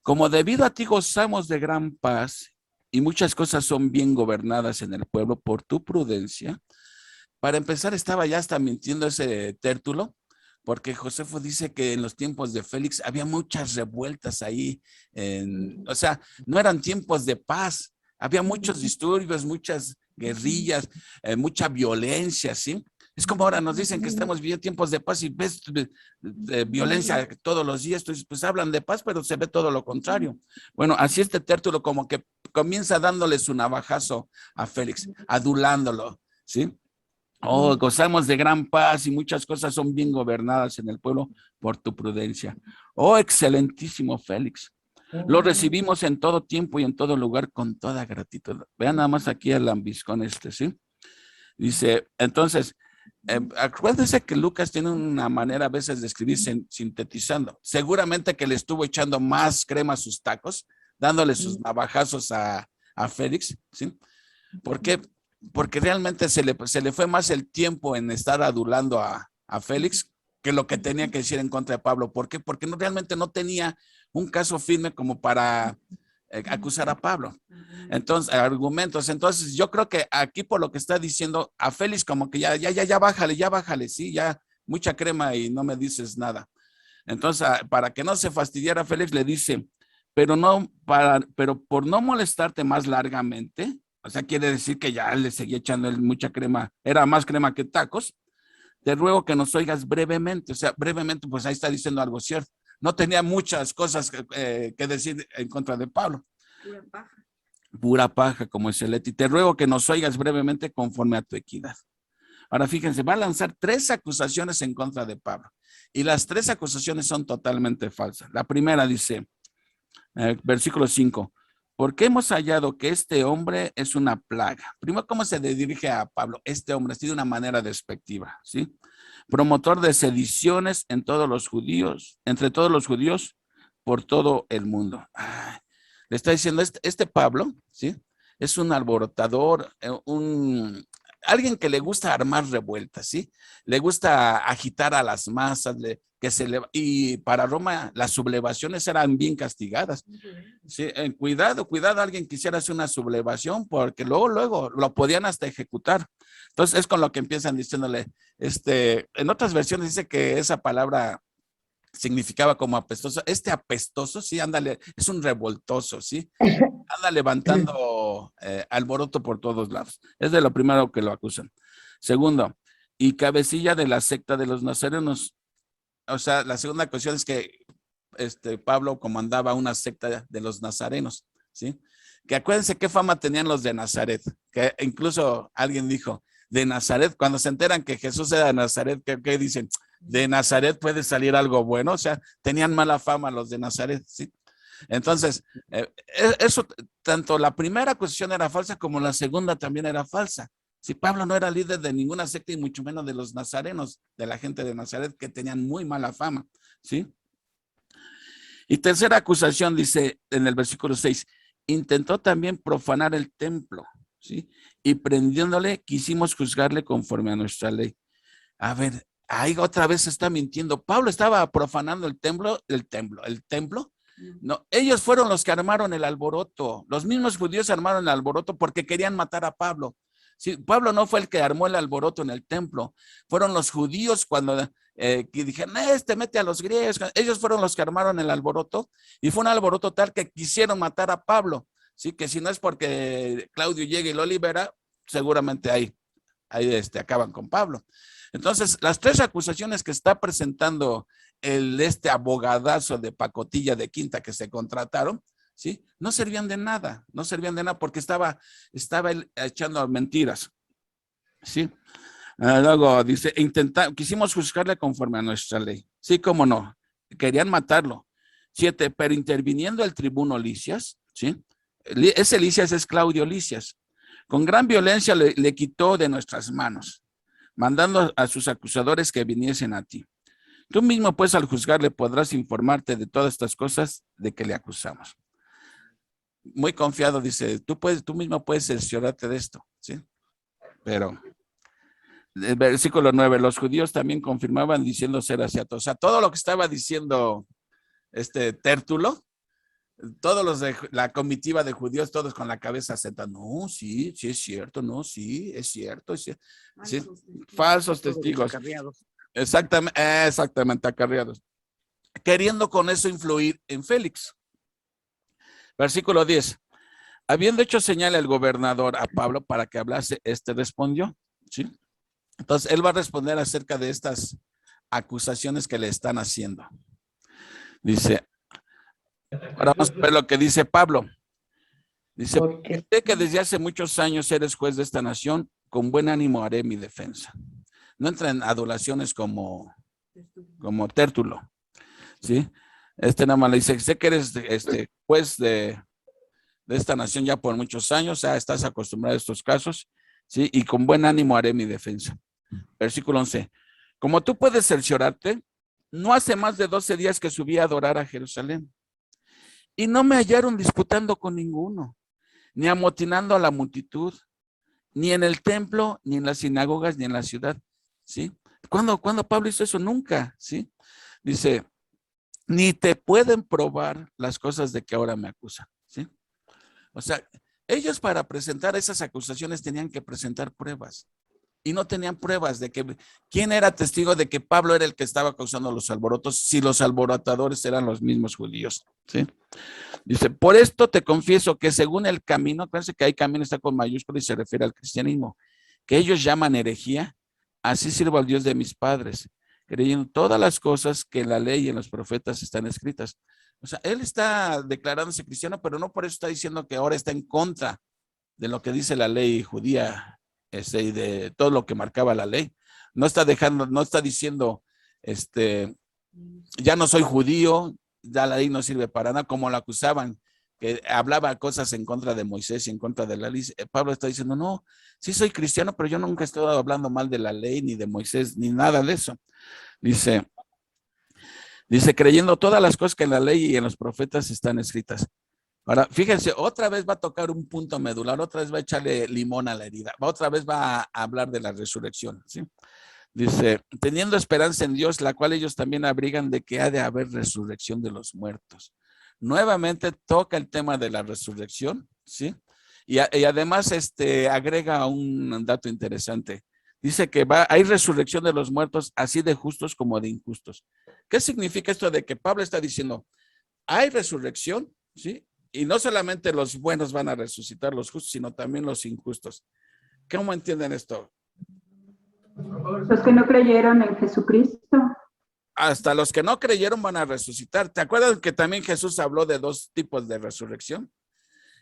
como debido a ti gozamos de gran paz y muchas cosas son bien gobernadas en el pueblo por tu prudencia. Para empezar, estaba ya hasta mintiendo ese Tértulo, porque Josefo dice que en los tiempos de Félix había muchas revueltas ahí, o sea, no eran tiempos de paz, había muchos disturbios, muchas guerrillas, mucha violencia, ¿sí? Es como ahora nos dicen que estamos viviendo tiempos de paz y ves de violencia todos los días, entonces pues hablan de paz, pero se ve todo lo contrario. Bueno, así este Tértulo como que comienza dándole su navajazo a Félix, adulándolo, ¿sí? Oh, gozamos de gran paz y muchas cosas son bien gobernadas en el pueblo por tu prudencia. Oh, excelentísimo Félix. Lo recibimos en todo tiempo y en todo lugar con toda gratitud. Vean nada más aquí el lambiscón ¿sí? Dice, entonces, acuérdense que Lucas tiene una manera a veces de escribir sintetizando. Seguramente que le estuvo echando más crema a sus tacos, dándole sus navajazos a Félix, ¿sí? ¿Por qué? Porque realmente se le fue más el tiempo en estar adulando a Félix que lo que tenía que decir en contra de Pablo. ¿Por qué? Porque realmente no tenía un caso firme como para acusar a Pablo. Entonces, argumentos. Entonces, yo creo que aquí por lo que está diciendo a Félix, como que ya bájale, sí, ya mucha crema y no me dices nada. Entonces, para que no se fastidiara Félix, le dice, pero por no molestarte más largamente, o sea, quiere decir que ya le seguía echando mucha crema, era más crema que tacos, te ruego que nos oigas brevemente, o sea, brevemente, pues ahí está diciendo algo cierto. No tenía muchas cosas que decir en contra de Pablo. Pura paja. Pura paja, como es el Leti. Te ruego que nos oigas brevemente conforme a tu equidad. Ahora fíjense, va a lanzar 3 acusaciones en contra de Pablo. Y las 3 acusaciones son totalmente falsas. La primera dice, versículo 5, porque hemos hallado que este hombre es una plaga. Primero, ¿cómo se dirige a Pablo? Este hombre, así de una manera despectiva, ¿sí? Promotor de sediciones entre todos los judíos por todo el mundo. Ay, le está diciendo, este Pablo, ¿sí? Es un alborotador, alguien que le gusta armar revueltas, ¿sí? Le gusta agitar a las masas, y para Roma las sublevaciones eran bien castigadas. Sí, cuidado, alguien quisiera hacer una sublevación porque luego lo podían hasta ejecutar. Entonces es con lo que empiezan diciéndole, en otras versiones dice que esa palabra significaba como apestoso. Apestoso, sí, ándale, es un revoltoso, sí. Anda levantando alboroto por todos lados. Es de lo primero que lo acusan. Segundo, y cabecilla de la secta de los nazarenos. O sea, la segunda cuestión es que Pablo comandaba una secta de los nazarenos, ¿sí? Que acuérdense qué fama tenían los de Nazaret, que incluso alguien dijo, de Nazaret, cuando se enteran que Jesús era de Nazaret, ¿qué dicen? De Nazaret puede salir algo bueno, o sea, tenían mala fama los de Nazaret, ¿sí? Entonces, eso, tanto la primera acusación era falsa como la segunda también era falsa. Si Pablo no era líder de ninguna secta y mucho menos de los nazarenos, de la gente de Nazaret que tenían muy mala fama, ¿sí? Y tercera acusación dice en el versículo 6, intentó también profanar el templo, ¿sí? Y prendiéndole quisimos juzgarle conforme a nuestra ley. A ver, ahí otra vez está mintiendo. Pablo estaba profanando el templo. No, ellos fueron los que armaron el alboroto. Los mismos judíos armaron el alboroto porque querían matar a Pablo. Sí, Pablo no fue el que armó el alboroto en el templo. Fueron los judíos cuando que dijeron, mete a los griegos. Ellos fueron los que armaron el alboroto y fue un alboroto tal que quisieron matar a Pablo. Sí, que si no es porque Claudio llega y lo libera, seguramente ahí acaban con Pablo. Entonces, las 3 acusaciones que está presentando abogadazo de pacotilla de quinta que se contrataron, ¿sí? No servían de nada porque estaba él echando mentiras, ¿sí? Luego dice, quisimos juzgarle conforme a nuestra ley. Sí, cómo no, querían matarlo. 7, pero interviniendo el tribuno Licias, ¿sí? Ese Licias es Claudio Licias. Con gran violencia le quitó de nuestras manos, mandando a sus acusadores que viniesen a ti. Tú mismo, pues, al juzgarle podrás informarte de todas estas cosas de que le acusamos. Muy confiado, dice, tú mismo puedes cerciorarte de esto, ¿sí? Pero, el versículo 9, los judíos también confirmaban diciendo ser asiatos. O sea, todo lo que estaba diciendo Tértulo, todos los de la comitiva de judíos, todos con la cabeza sentada. No, sí es cierto, no, sí, es cierto. Sí, falsos testigos. Exactamente, acarreados. Queriendo con eso influir en Félix. Versículo 10. Habiendo hecho señal el gobernador a Pablo para que hablase, respondió, ¿sí? Entonces, él va a responder acerca de estas acusaciones que le están haciendo. Dice, ahora vamos a ver lo que dice Pablo. Dice, sé que desde hace muchos años eres juez de esta nación, con buen ánimo haré mi defensa. No entra en adulaciones como Tértulo, ¿sí? Nada más le dice, sé que eres juez de esta nación ya por muchos años, ya estás acostumbrado a estos casos, ¿sí? Y con buen ánimo haré mi defensa. Versículo 11. Como tú puedes cerciorarte, no hace más de 12 días que subí a adorar a Jerusalén y no me hallaron disputando con ninguno, ni amotinando a la multitud, ni en el templo, ni en las sinagogas, ni en la ciudad, ¿sí? ¿Cuándo Pablo hizo eso? Nunca, ¿sí? Dice, ni te pueden probar las cosas de que ahora me acusan, ¿sí? O sea, ellos para presentar esas acusaciones tenían que presentar pruebas. Y no tenían pruebas de que quién era testigo de que Pablo era el que estaba causando los alborotos, si los alborotadores eran los mismos judíos, ¿sí? Dice, por esto te confieso que según el camino, acuérdense que hay camino, está con mayúscula y se refiere al cristianismo, que ellos llaman herejía, así sirvo al Dios de mis padres, creyendo todas las cosas que en la ley y en los profetas están escritas. O sea, él está declarándose cristiano, pero no por eso está diciendo que ahora está en contra de lo que dice la ley judía, y de todo lo que marcaba la ley. No está diciendo, ya no soy judío, ya la ley no sirve para nada, como lo acusaban, que hablaba cosas en contra de Moisés y en contra de la ley. Pablo está diciendo, no, sí soy cristiano, pero yo nunca he estado hablando mal de la ley, ni de Moisés, ni nada de eso. Dice, creyendo todas las cosas que en la ley y en los profetas están escritas. Ahora, fíjense, otra vez va a tocar un punto medular, otra vez va a echarle limón a la herida, otra vez va a hablar de la resurrección, ¿sí? Dice, teniendo esperanza en Dios, la cual ellos también abrigan de que ha de haber resurrección de los muertos. Nuevamente toca el tema de la resurrección, ¿sí? Y además agrega un dato interesante. Dice que hay resurrección de los muertos, así de justos como de injustos. ¿Qué significa esto de que Pablo está diciendo? Hay resurrección, ¿sí? Y no solamente los buenos van a resucitar, los justos, sino también los injustos. ¿Cómo entienden esto? Los que no creyeron en Jesucristo. Hasta los que no creyeron van a resucitar. ¿Te acuerdas que también Jesús habló de dos tipos de resurrección?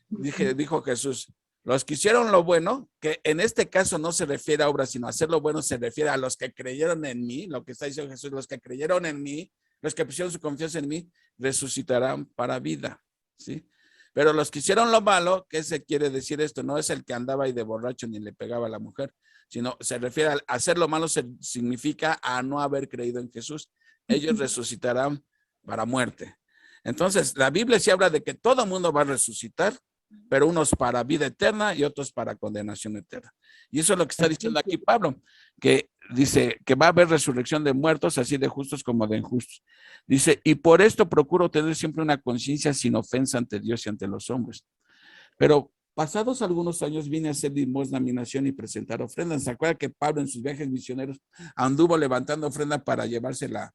Dijo Jesús, los que hicieron lo bueno, que en este caso no se refiere a obras, sino a hacer lo bueno, se refiere a los que creyeron en mí, lo que está diciendo Jesús, los que creyeron en mí, los que pusieron su confianza en mí, resucitarán para vida, ¿sí? Pero los que hicieron lo malo, ¿qué se quiere decir esto? No es el que andaba ahí de borracho ni le pegaba a la mujer, sino se refiere a hacer lo malo, significa a no haber creído en Jesús. Ellos resucitarán para muerte. Entonces, la Biblia sí habla de que todo el mundo va a resucitar, pero unos para vida eterna y otros para condenación eterna. Y eso es lo que está diciendo aquí Pablo, que dice que va a haber resurrección de muertos, así de justos como de injustos. Dice, y por esto procuro tener siempre una conciencia sin ofensa ante Dios y ante los hombres. Pero pasados algunos años vine a hacer limosna a mi nación y presentar ofrendas. ¿Se acuerdan que Pablo en sus viajes misioneros anduvo levantando ofrenda para llevársela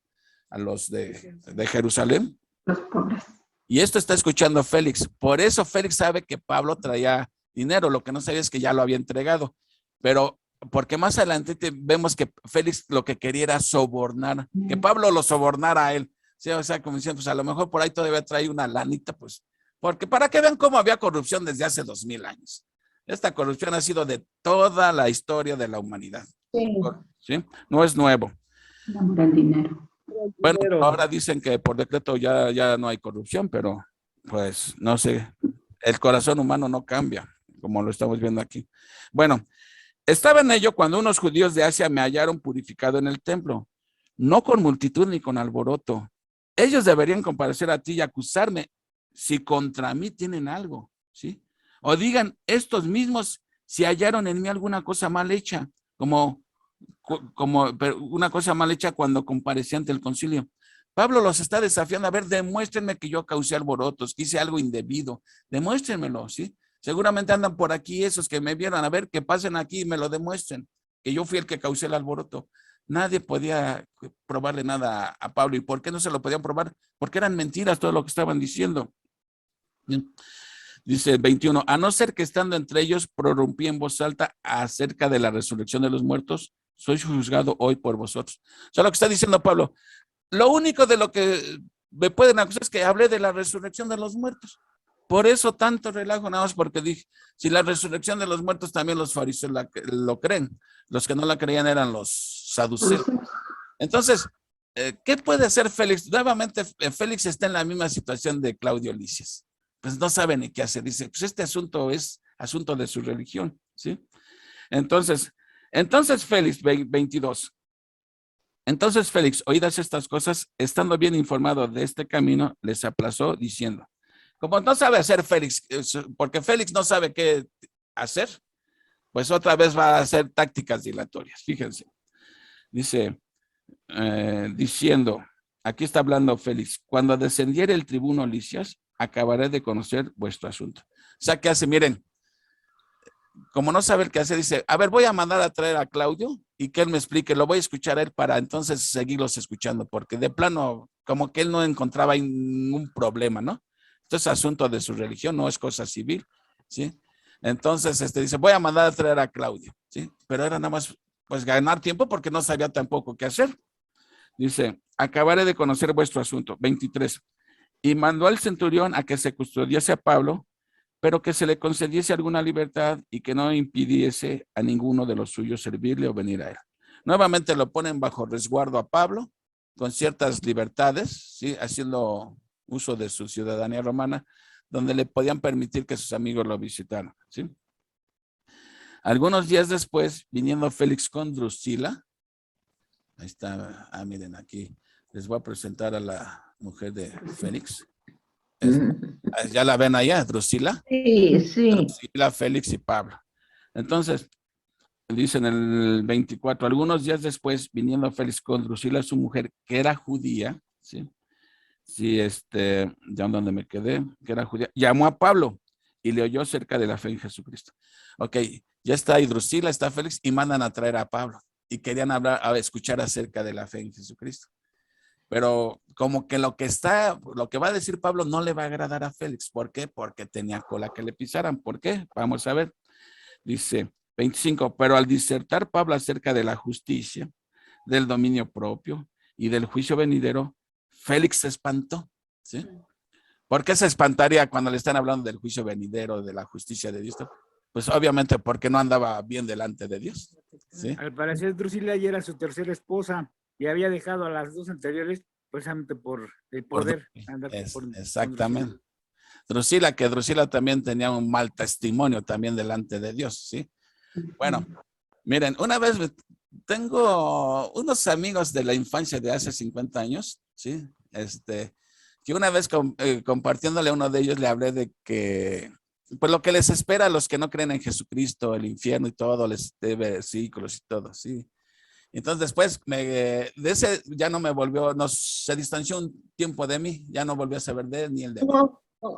a los de Jerusalén? Los pobres. Y esto está escuchando Félix. Por eso Félix sabe que Pablo traía dinero. Lo que no sabía es que ya lo había entregado. Pero porque más adelante vemos que Félix lo que quería era sobornar, que Pablo lo sobornara a él. ¿Sí? O sea, como diciendo, pues a lo mejor por ahí todavía trae una lanita, pues. Porque para que vean cómo había corrupción desde hace 2000 años. Esta corrupción ha sido de toda la historia de la humanidad. Sí. ¿Sí? No es nuevo. El amor al dinero. Bueno, ahora dicen que por decreto ya no hay corrupción, pero pues no sé, el corazón humano no cambia, como lo estamos viendo aquí. Bueno, estaba en ello cuando unos judíos de Asia me hallaron purificado en el templo, no con multitud ni con alboroto. Ellos deberían comparecer a ti y acusarme si contra mí tienen algo, ¿sí? O digan, estos mismos si hallaron en mí alguna cosa mal hecha, como una cosa mal hecha cuando comparecí ante el concilio. Pablo los está desafiando, a ver, demuéstrenme que yo causé alborotos, que hice algo indebido, demuéstrenmelo, ¿sí? Seguramente andan por aquí esos que me vieron, a ver, que pasen aquí y me lo demuestren, que yo fui el que causé el alboroto. Nadie podía probarle nada a Pablo. ¿Y por qué no se lo podían probar? Porque eran mentiras todo lo que estaban diciendo. Dice 21, a no ser que estando entre ellos prorrumpí en voz alta acerca de la resurrección de los muertos, soy juzgado hoy por vosotros. O sea, lo que está diciendo Pablo, lo único de lo que me pueden acusar es que hablé de la resurrección de los muertos. Por eso tanto relajo, nada más porque dije, si la resurrección de los muertos también los fariseos lo creen. Los que no la creían eran los saduceos. Entonces, ¿qué puede hacer Félix? Nuevamente, Félix está en la misma situación de Claudio Lisias. Pues no sabe ni qué hacer. Dice, pues este asunto es asunto de su religión, ¿sí? Entonces Félix, 22. Entonces Félix, oídas estas cosas, estando bien informado de este camino, les aplazó diciendo, como no sabe hacer Félix, porque Félix no sabe qué hacer, pues otra vez va a hacer tácticas dilatorias. Fíjense, dice, diciendo, aquí está hablando Félix, cuando descendiere el tribuno Lisias, acabaré de conocer vuestro asunto. O sea, ¿qué hace? Miren, como no sabe el qué hacer, dice, a ver, voy a mandar a traer a Claudio y que él me explique, lo voy a escuchar a él para entonces seguirlos escuchando, porque de plano, como que él no encontraba ningún problema, ¿no? Esto es asunto de su religión, no es cosa civil, ¿sí? Entonces, dice, voy a mandar a traer a Claudio, ¿sí? Pero era nada más, pues, ganar tiempo porque no sabía tampoco qué hacer. Dice, acabaré de conocer vuestro asunto. 23. Y mandó al centurión a que se custodiase a Pablo, pero que se le concediese alguna libertad y que no impidiese a ninguno de los suyos servirle o venir a él. Nuevamente lo ponen bajo resguardo a Pablo, con ciertas libertades, ¿sí? Haciendo uso de su ciudadanía romana, donde le podían permitir que sus amigos lo visitaran, ¿sí? Algunos días después, viniendo Félix con Drusila, ahí está, miren aquí, les voy a presentar a la mujer de Félix. ¿Ya la ven allá, Drusila? Sí, sí. Drusila, Félix y Pablo. Entonces, dice en el 24, algunos días después, viniendo Félix con Drusila, su mujer, que era judía, ¿sí? Sí, ya donde me quedé, que era judía, llamó a Pablo y le oyó acerca de la fe en Jesucristo. Ok, ya está ahí Drusila, está Félix y mandan a traer a Pablo y querían escuchar acerca de la fe en Jesucristo. Pero como que lo que va a decir Pablo no le va a agradar a Félix. ¿Por qué? Porque tenía cola que le pisaran. ¿Por qué? Vamos a ver. Dice 25, pero al disertar Pablo acerca de la justicia, del dominio propio y del juicio venidero, Félix se espantó, ¿sí? ¿Por qué se espantaría cuando le están hablando del juicio venidero, de la justicia de Dios? Pues obviamente porque no andaba bien delante de Dios, ¿sí? Al parecer Drusila ya era su tercera esposa y había dejado a las dos anteriores precisamente por el poder. Exactamente. Drusila también tenía un mal testimonio también delante de Dios, ¿sí? Bueno, miren, una vez tengo unos amigos de la infancia de hace 50 años, ¿sí? Que una vez compartiéndole a uno de ellos le hablé de que pues lo que les espera a los que no creen en Jesucristo, el infierno y todo, les debe versículos y todo, ¿sí? Entonces después de ese ya no me volvió, se distanció un tiempo de mí, ya no volvió a saber de él ni el de mí.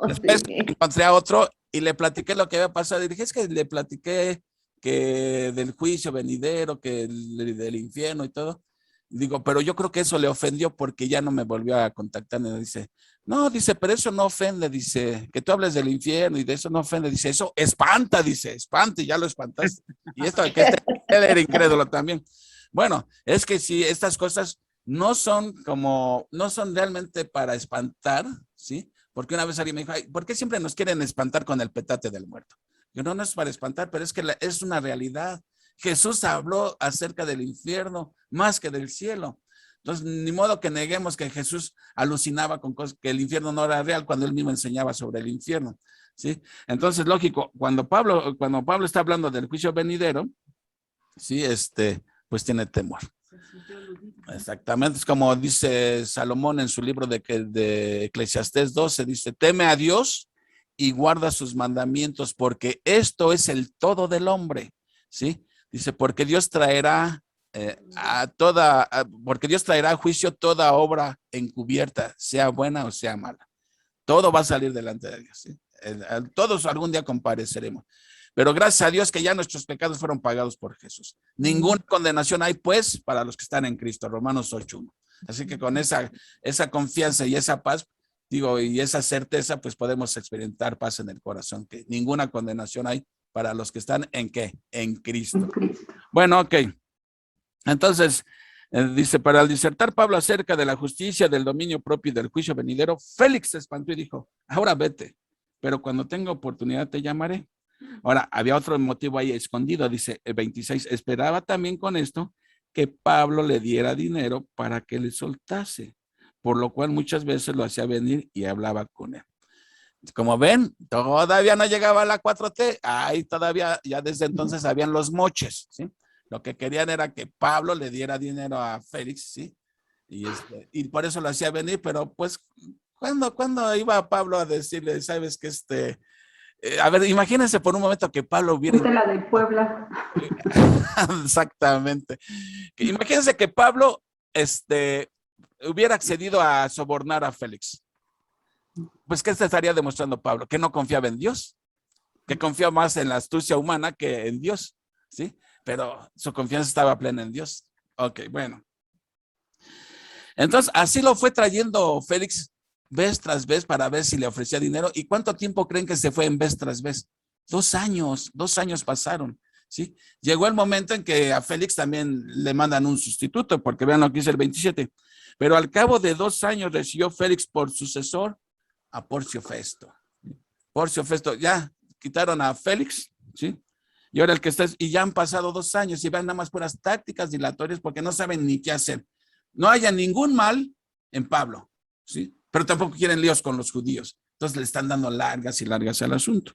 Después encontré a otro y le platiqué lo que había pasado y dije, es que le platiqué que del juicio venidero, que del infierno y todo. Digo, pero yo creo que eso le ofendió porque ya no me volvió a contactar. Y dice, no, dice, pero eso no ofende, dice, que tú hables del infierno y de eso no ofende, dice, eso espanta, dice, espanta y ya lo espantaste. Y esto, que él era incrédulo también. Bueno, es que si estas cosas no son realmente para espantar, ¿sí? Porque una vez alguien me dijo, ay, ¿por qué siempre nos quieren espantar con el petate del muerto? Yo no es para espantar, pero es que es una realidad. Jesús habló acerca del infierno más que del cielo. Entonces, ni modo que neguemos que Jesús alucinaba con cosas, que el infierno no era real cuando él mismo enseñaba sobre el infierno, ¿sí? Entonces, lógico, cuando Pablo está hablando del juicio venidero, ¿sí? Pues tiene temor. Exactamente, es como dice Salomón en su libro de Eclesiastés 12, dice, teme a Dios y guarda sus mandamientos, porque esto es el todo del hombre, ¿sí? Dice, porque Dios traerá porque Dios traerá a juicio toda obra encubierta, sea buena o sea mala. Todo va a salir delante de Dios, ¿sí? Todos algún día compareceremos. Pero gracias a Dios que ya nuestros pecados fueron pagados por Jesús. Ninguna condenación hay, pues, para los que están en Cristo, Romanos 8:1. Así que con esa confianza y esa paz, y esa certeza, pues podemos experimentar paz en el corazón, que ninguna condenación hay para los que están ¿en qué? En Cristo. Bueno, ok. Entonces, dice, para al disertar Pablo acerca de la justicia, del dominio propio y del juicio venidero, Félix se espantó y dijo, ahora vete, pero cuando tenga oportunidad te llamaré. Ahora, había otro motivo ahí escondido, dice el 26, esperaba también con esto que Pablo le diera dinero para que le soltase, por lo cual muchas veces lo hacía venir y hablaba con él. Como ven, todavía no llegaba la 4T, ahí todavía, ya desde entonces habían los moches, ¿sí? Lo que querían era que Pablo le diera dinero a Félix, ¿sí? Y por eso lo hacía venir, pero pues, ¿cuándo iba Pablo a decirle, sabes que a ver, imagínense por un momento que Pablo hubiera... La de Puebla. Exactamente. Imagínense que Pablo hubiera accedido a sobornar a Félix. Pues, ¿qué se estaría demostrando Pablo? Que no confiaba en Dios, que confía más en la astucia humana que en Dios, ¿sí? Pero su confianza estaba plena en Dios. Ok, bueno. Entonces, así lo fue trayendo Félix vez tras vez para ver si le ofrecía dinero. ¿Y cuánto tiempo creen que se fue en vez tras vez? 2 años, 2 años pasaron, ¿sí? Llegó el momento en que a Félix también le mandan un sustituto, porque vean lo que dice el 27. Pero al cabo de 2 años recibió Félix por sucesor a Porcio Festo. Porcio Festo, ya quitaron a Félix, ¿sí? Y ahora el que está, y ya han pasado 2 años y van nada más puras tácticas dilatorias porque no saben ni qué hacer. No haya ningún mal en Pablo, ¿sí? Pero tampoco quieren líos con los judíos. Entonces le están dando largas y largas al asunto.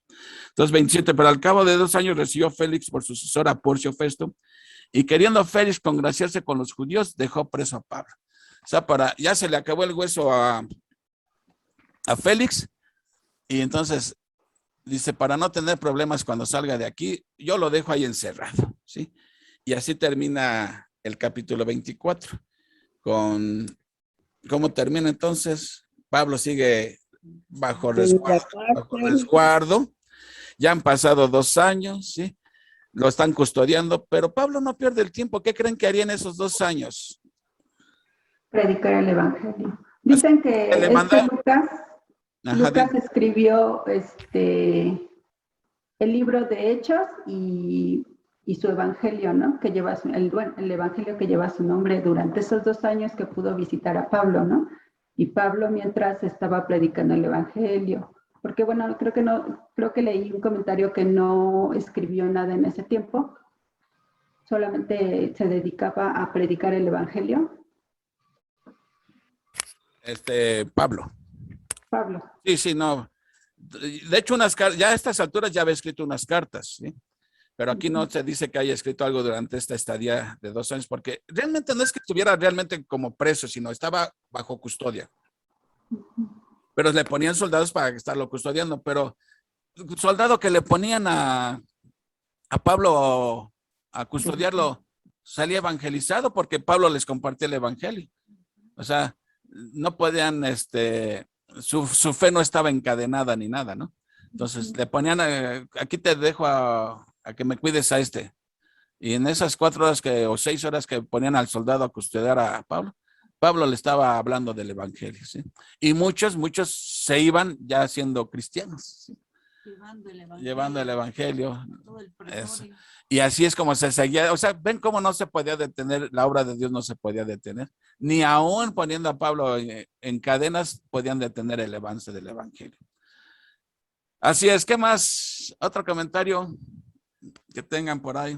Entonces 27, pero al cabo de 2 años recibió Félix por sucesor a Porcio Festo y queriendo Félix congraciarse con los judíos, dejó preso a Pablo. O sea, ya se le acabó el hueso a Félix y entonces dice, para no tener problemas cuando salga de aquí, yo lo dejo ahí encerrado, ¿sí? Y así termina el capítulo 24. ¿Cómo termina entonces? Pablo sigue bajo resguardo. Ya han pasado 2 años, ¿sí? Lo están custodiando, pero Pablo no pierde el tiempo. ¿Qué creen que haría en esos 2 años? Predicar el evangelio. Dicen que Lucas escribió el libro de Hechos y su evangelio, ¿no? Que lleva el evangelio que lleva su nombre durante esos 2 años que pudo visitar a Pablo, ¿no? Y Pablo mientras estaba predicando el evangelio. Porque bueno, creo que leí un comentario que no escribió nada en ese tiempo, solamente se dedicaba a predicar el evangelio. Pablo. Sí, no. De hecho, ya a estas alturas ya había escrito unas cartas, ¿sí? Pero aquí no se dice que haya escrito algo durante esta estadía de 2 años, porque realmente no es que estuviera realmente como preso, sino estaba bajo custodia. Pero le ponían soldados para estarlo custodiando, pero el soldado que le ponían a Pablo a custodiarlo salía evangelizado porque Pablo les compartía el evangelio. O sea, no podían, su fe no estaba encadenada ni nada, ¿no? Entonces le ponían, aquí te dejo a que me cuides a este. Y en esas 4 horas o 6 horas que ponían al soldado a custodiar a Pablo, Pablo le estaba hablando del evangelio, ¿sí? Y muchos se iban ya siendo cristianos, ¿sí? Llevando el evangelio. Todo el pretorio. Y así es como se seguía. O sea, ven cómo no se podía detener, la obra de Dios no se podía detener. Ni aún poniendo a Pablo en cadenas podían detener el avance del evangelio. Así es. ¿Qué más? Otro comentario que tengan por ahí.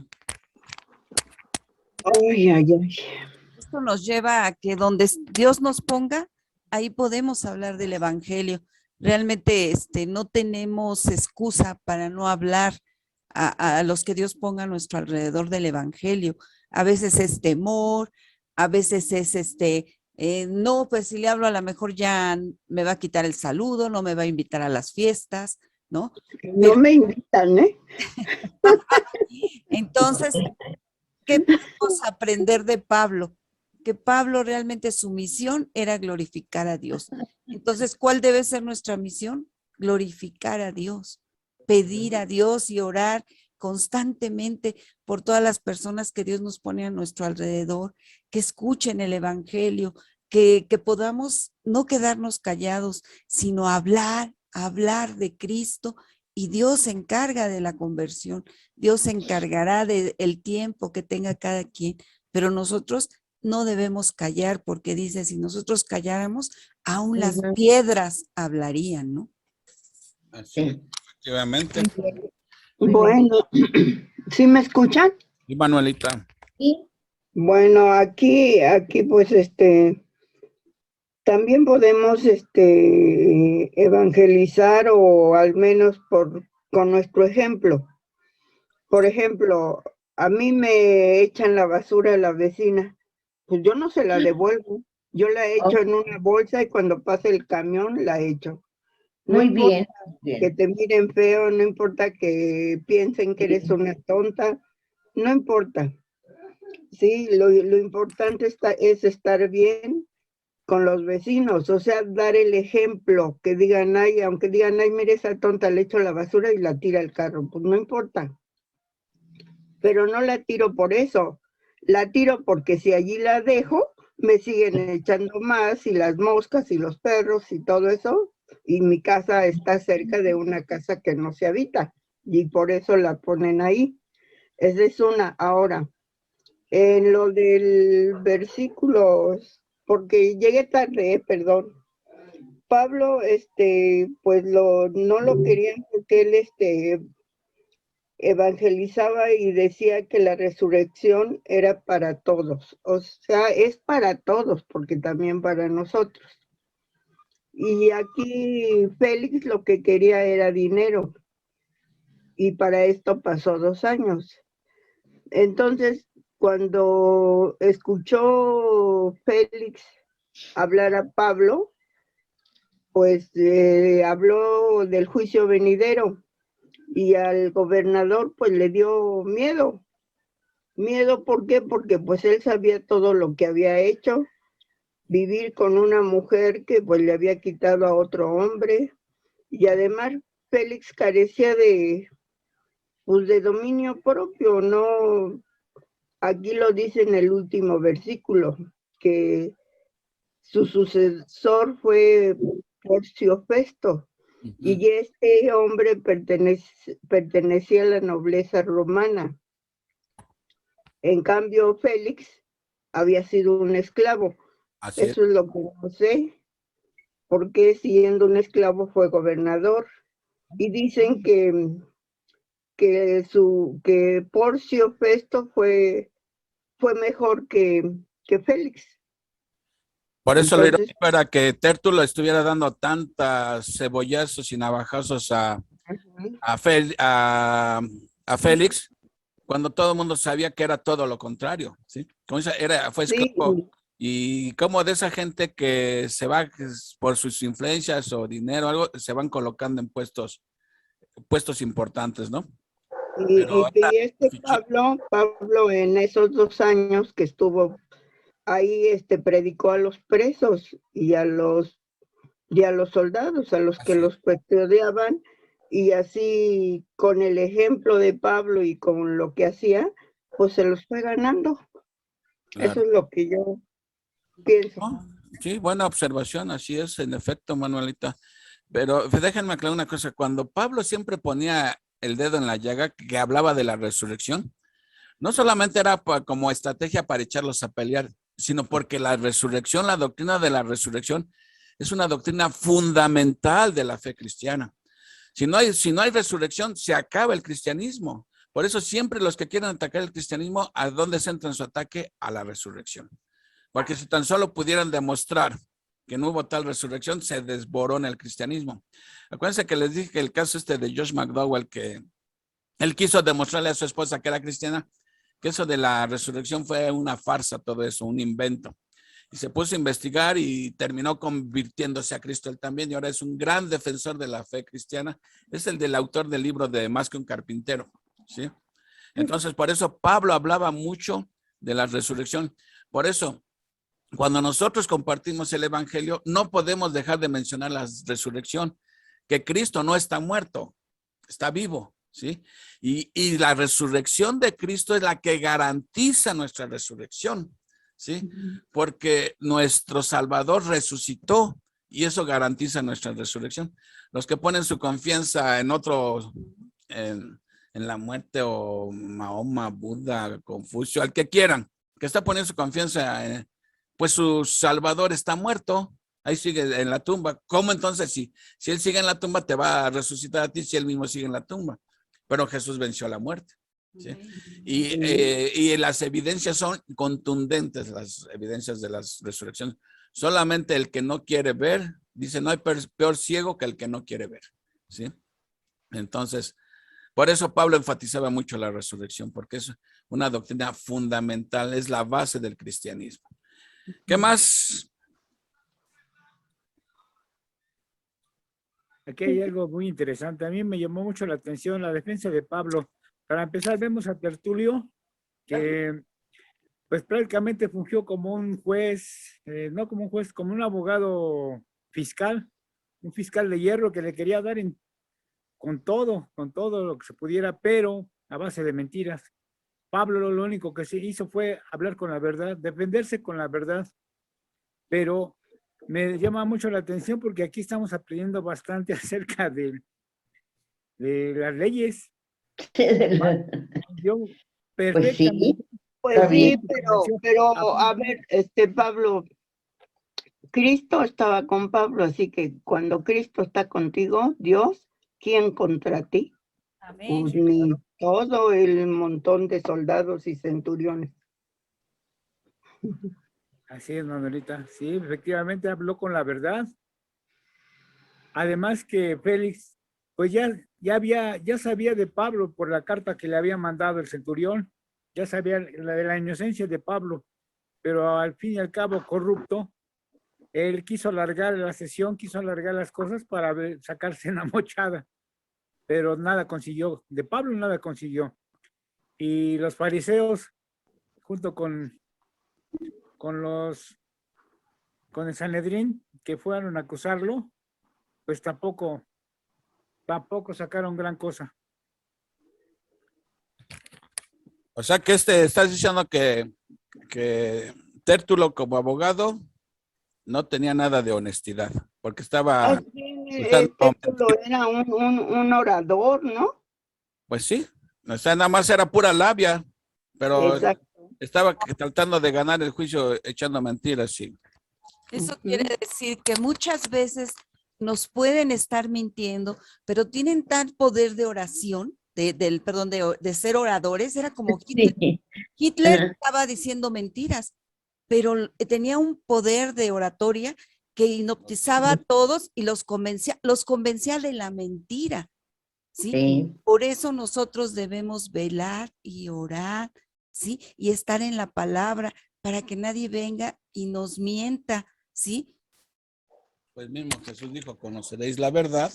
Esto nos lleva a que donde Dios nos ponga, ahí podemos hablar del evangelio. Realmente no tenemos excusa para no hablar a los que Dios ponga a nuestro alrededor del evangelio. A veces es temor, a veces es no, pues si le hablo a lo mejor ya me va a quitar el saludo, no me va a invitar a las fiestas, ¿no? No me invitan, ¿eh? Entonces, ¿qué podemos aprender de Pablo? Que Pablo realmente su misión era glorificar a Dios. Entonces, ¿cuál debe ser nuestra misión? Glorificar a Dios, pedir a Dios y orar constantemente por todas las personas que Dios nos pone a nuestro alrededor, que escuchen el evangelio, que podamos no quedarnos callados, sino hablar de Cristo, y Dios se encarga de la conversión. Dios se encargará del tiempo que tenga cada quien pero nosotros no debemos callar porque dice, si nosotros calláramos, aún las Ujú. piedras hablarían, ¿no? Así, efectivamente. Muy bien. Bueno, ¿sí me escuchan? Y Manuelita. Bueno, aquí pues también podemos evangelizar o al menos con nuestro ejemplo. Por ejemplo, a mí me echan la basura a la vecina, pues yo no se la devuelvo. Yo la echo en una bolsa y cuando pase el camión la echo. No Muy importa bien. que te miren feo, no importa que piensen que eres una tonta, no importa. Sí, lo importante es estar bien con los vecinos, o sea, dar el ejemplo, que digan, ay, aunque digan, ay, mire esa tonta, le echo la basura y la tira al carro, pues no importa. Pero no la tiro por eso, la tiro porque si allí la dejo, me siguen echando más y las moscas y los perros y todo eso, y mi casa está cerca de una casa que no se habita, y por eso la ponen ahí. Esa es una. Ahora, en lo del versículo, porque llegué tarde, perdón. Pablo, pues no lo querían porque él, evangelizaba y decía que la resurrección era para todos. O sea, es para todos, porque también para nosotros. Y aquí Félix lo que quería era dinero. Y para esto pasó 2 años. Entonces, cuando escuchó Félix hablar a Pablo, pues habló del juicio venidero y al gobernador pues le dio miedo. Miedo, ¿por qué? Porque pues él sabía todo lo que había hecho, vivir con una mujer que pues le había quitado a otro hombre y además Félix carecía pues de dominio propio, no. Aquí lo dice en el último versículo, que su sucesor fue Porcio Festo, y este hombre pertenecía a la nobleza romana. En cambio, Félix había sido un esclavo. Así es. Eso es lo que no sé, porque siendo un esclavo fue gobernador. Y dicen que Porcio Festo fue mejor que Félix. Por eso lo Entonces, irónico era que Tértulo estuviera dando tantas cebollazos y navajazos a Félix, cuando todo el mundo sabía que era todo lo contrario, ¿sí? Como dice, fue sí, esclavo. Y como de esa gente que se va por sus influencias o dinero, algo, se van colocando en puestos importantes, ¿no? Pero Pablo en esos 2 años que estuvo ahí, predicó a los presos y a los soldados, a los que los custodiaban, y así con el ejemplo de Pablo y con lo que hacía, pues se los fue ganando. claro. Eso es lo que yo pienso. Oh, sí, buena observación, así es, en efecto, Manuelita. Pero déjenme aclarar una cosa, cuando Pablo siempre ponía el dedo en la llaga, que hablaba de la resurrección, no solamente era como estrategia para echarlos a pelear, sino porque la resurrección, la doctrina de la resurrección, es una doctrina fundamental de la fe cristiana. Si no hay resurrección, se acaba el cristianismo. Por eso siempre los que quieren atacar el cristianismo, ¿a dónde centran su ataque? A la resurrección. Porque si tan solo pudieran demostrar que no hubo tal resurrección, se desborona el cristianismo. Acuérdense que les dije que el caso de Josh McDowell, que él quiso demostrarle a su esposa que era cristiana, que eso de la resurrección fue una farsa, todo eso, un invento. Y se puso a investigar y terminó convirtiéndose a Cristo él también, y ahora es un gran defensor de la fe cristiana. Es el del autor del libro de Más que un carpintero, ¿sí? Entonces, por eso Pablo hablaba mucho de la resurrección. Por eso, cuando nosotros compartimos el evangelio, no podemos dejar de mencionar la resurrección, que Cristo no está muerto, está vivo, ¿sí? Y la resurrección de Cristo es la que garantiza nuestra resurrección, ¿sí? Porque nuestro Salvador resucitó y eso garantiza nuestra resurrección. Los que ponen su confianza en otro, en la muerte o Mahoma, Buda, Confucio, al que quieran, que está poniendo su confianza en, pues su Salvador está muerto, ahí sigue en la tumba. ¿Cómo entonces si él sigue en la tumba te va a resucitar a ti si él mismo sigue en la tumba? Pero Jesús venció la muerte. ¿Sí? Y las evidencias son contundentes, las evidencias de las resurrecciones. Solamente el que no quiere ver, dice, no hay peor ciego que el que no quiere ver. ¿Sí? Entonces, por eso Pablo enfatizaba mucho la resurrección, porque es una doctrina fundamental, es la base del cristianismo. ¿Qué más? Aquí hay algo muy interesante. A mí me llamó mucho la atención la defensa de Pablo. Para empezar, vemos a Tertulio, que pues prácticamente fungió como un juez, no como un juez, como un abogado fiscal, un fiscal de hierro que le quería dar con todo lo que se pudiera, pero a base de mentiras. Pablo lo único que se hizo fue hablar con la verdad, defenderse con la verdad, pero me llama mucho la atención porque aquí estamos aprendiendo bastante acerca de las leyes. Yo Pues sí, Pues Está sí, bien. pero a ver, Pablo, Cristo estaba con Pablo, así que cuando Cristo está contigo, Dios, ¿quién contra ti? Pues ni todo el montón de soldados y centuriones. Así es, Manuelita. Sí, efectivamente habló con la verdad. Además que Félix, pues ya sabía de Pablo por la carta que le había mandado el centurión, ya sabía de la inocencia de Pablo, pero al fin y al cabo corrupto, él quiso alargar la sesión, quiso alargar las cosas para sacarse una mochada, pero nada consiguió, de Pablo nada consiguió. Y los fariseos, junto con el Sanedrín, que fueron a acusarlo, pues tampoco sacaron gran cosa. O sea que estás diciendo que Tértulo como abogado no tenía nada de honestidad, porque estaba Tértulo era un orador, ¿no? pues sí, o sea, nada más era pura labia, pero Exacto. estaba tratando de ganar el juicio echando mentiras, sí. Eso quiere decir que muchas veces nos pueden estar mintiendo, pero tienen tal poder de oración, de ser oradores. Era como Hitler. sí. Hitler Ajá. estaba diciendo mentiras, pero tenía un poder de oratoria que hipnotizaba a todos y los convencía de la mentira. ¿Sí? Sí. Por eso nosotros debemos velar y orar, ¿sí? Y estar en la palabra para que nadie venga y nos mienta, ¿sí? Pues mismo Jesús dijo, conoceréis la verdad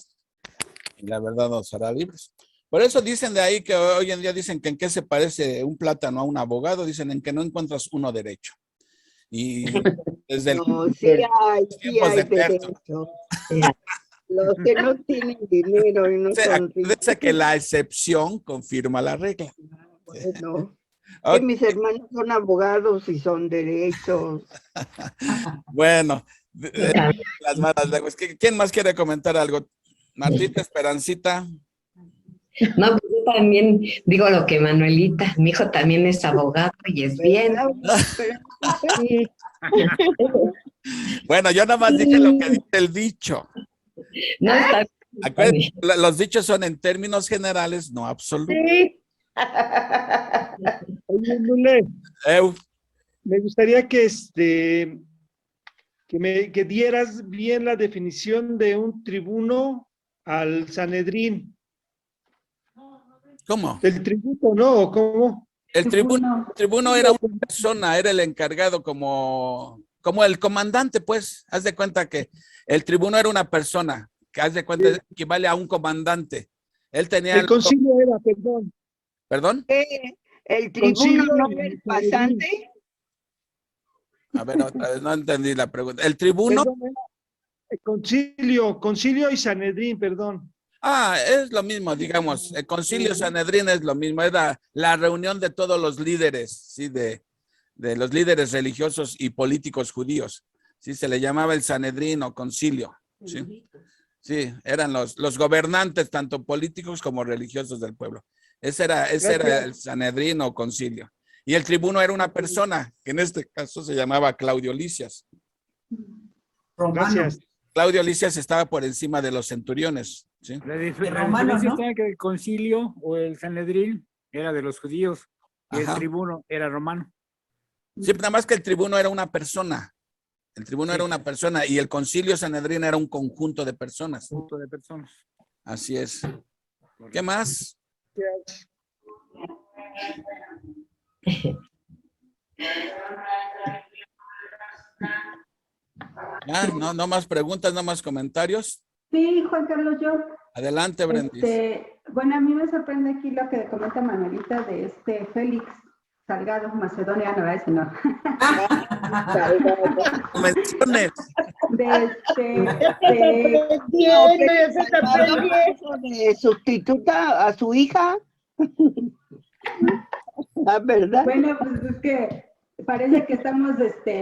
y la verdad os hará libres. Por eso dicen de ahí que hoy en día dicen que en qué se parece un plátano a un abogado, dicen en que no encuentras uno derecho. Y desde No, los sí hay tiempos de Tertulo. derecho. Los que no tienen dinero y no son ricos. Dice que la excepción confirma la regla. Bueno, Ok. que mis hermanos son abogados y son derechos. Bueno, las malas lenguas. ¿Quién más quiere comentar algo? Martita, Esperancita. No, pues yo también digo lo que Manuelita, mi hijo también es abogado y es bien. Sí. Bueno, yo nada más dije lo que dice el dicho. No está Acuérdense, los dichos son en términos generales, no absolutos. Sí. Oye, Lule, Eu, me gustaría que que dieras bien la definición de un tribuno al Sanedrín. ¿Cómo? Del tributo, ¿no? ¿O cómo? El tribuno era una persona, era el encargado como el comandante, pues. Haz de cuenta que el tribuno era una persona, que haz de cuenta equivale a un comandante. Él tenía... El concilio era, perdón. ¿Perdón? ¿El tribuno no era el pasante? A ver, otra vez, no entendí la pregunta. El tribuno... Perdón, el concilio y Sanedrín, perdón. Ah, es lo mismo, digamos. El concilio Sanedrín es lo mismo. Era la reunión de todos los líderes, ¿sí? De los líderes religiosos y políticos judíos. Sí, se le llamaba el Sanedrín o concilio. Sí, sí, eran los gobernantes, tanto políticos como religiosos del pueblo. Ese era el Sanedrín o concilio. Y el tribuno era una persona, que en este caso se llamaba Claudio Lisias. Gracias. Claudio Lisias estaba por encima de los centuriones, ¿sí? La romano, diferencia ¿no? está que el concilio o el Sanedrín era de los judíos y el Ajá. tribuno era romano. Sí, nada más que el tribuno era una persona. El tribuno Sí. era una persona y el concilio Sanedrín era un conjunto de personas. Punto de personas. Así es. ¿Qué más? Ah, no más preguntas, no más comentarios. Sí, Juan Carlos, yo. Adelante, Brendis. Bueno, a mí me sorprende aquí lo que comenta Manuelita de Félix Salgado, macedoniano, ese no. Menciones. De sustituta a su hija. La verdad. Bueno, pues es que parece que estamos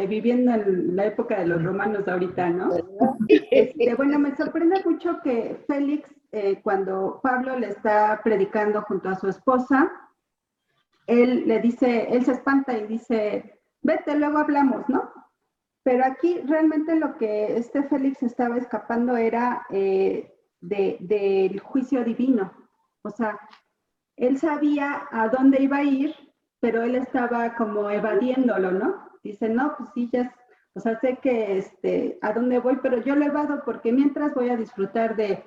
viviendo en la época de los romanos ahorita, ¿no? Bueno, me sorprende mucho que Félix, cuando Pablo le está predicando junto a su esposa, él le dice, él se espanta y dice, vete, luego hablamos, ¿no? Pero aquí realmente lo que Félix estaba escapando era del juicio divino. O sea, él sabía a dónde iba a ir, pero él estaba como evadiéndolo, ¿no? Dice, no, pues sí, ya, o sea, sé que a dónde voy, pero yo lo evado porque mientras voy a disfrutar de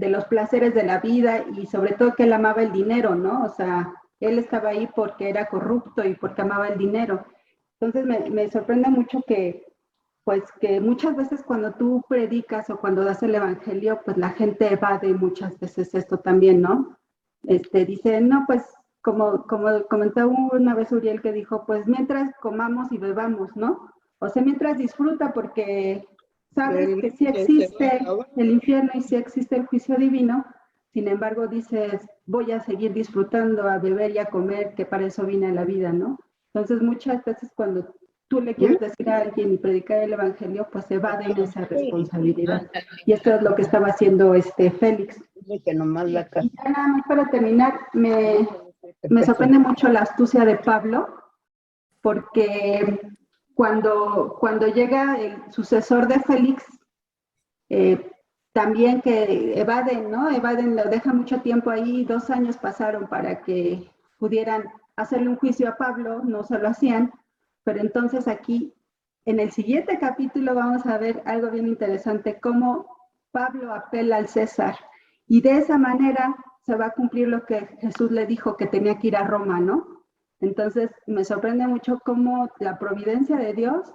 los placeres de la vida y sobre todo que él amaba el dinero, ¿no? O sea, él estaba ahí porque era corrupto y porque amaba el dinero. Entonces me sorprende mucho que muchas veces cuando tú predicas o cuando das el evangelio, pues la gente evade muchas veces esto también, ¿no? Dice, no, pues como comentó una vez Uriel que dijo, pues mientras comamos y bebamos, ¿no? O sea, mientras disfruta porque sabes que sí existe el infierno y sí existe el juicio divino, sin embargo dices, voy a seguir disfrutando, a beber y a comer, que para eso vine a la vida, ¿no? Entonces muchas veces cuando tú le quieres decir a alguien y predicar el evangelio, pues evaden esa responsabilidad. Y esto es lo que estaba haciendo Félix. Y ya nada más para terminar, me sorprende mucho la astucia de Pablo, porque cuando llega el sucesor de Félix, también que evaden, ¿no? Evaden, lo deja mucho tiempo ahí, 2 años pasaron para que pudieran hacerle un juicio a Pablo, no se lo hacían, pero entonces aquí, en el siguiente capítulo vamos a ver algo bien interesante, cómo Pablo apela al César, y de esa manera se va a cumplir lo que Jesús le dijo, que tenía que ir a Roma, ¿no? Entonces, me sorprende mucho cómo la providencia de Dios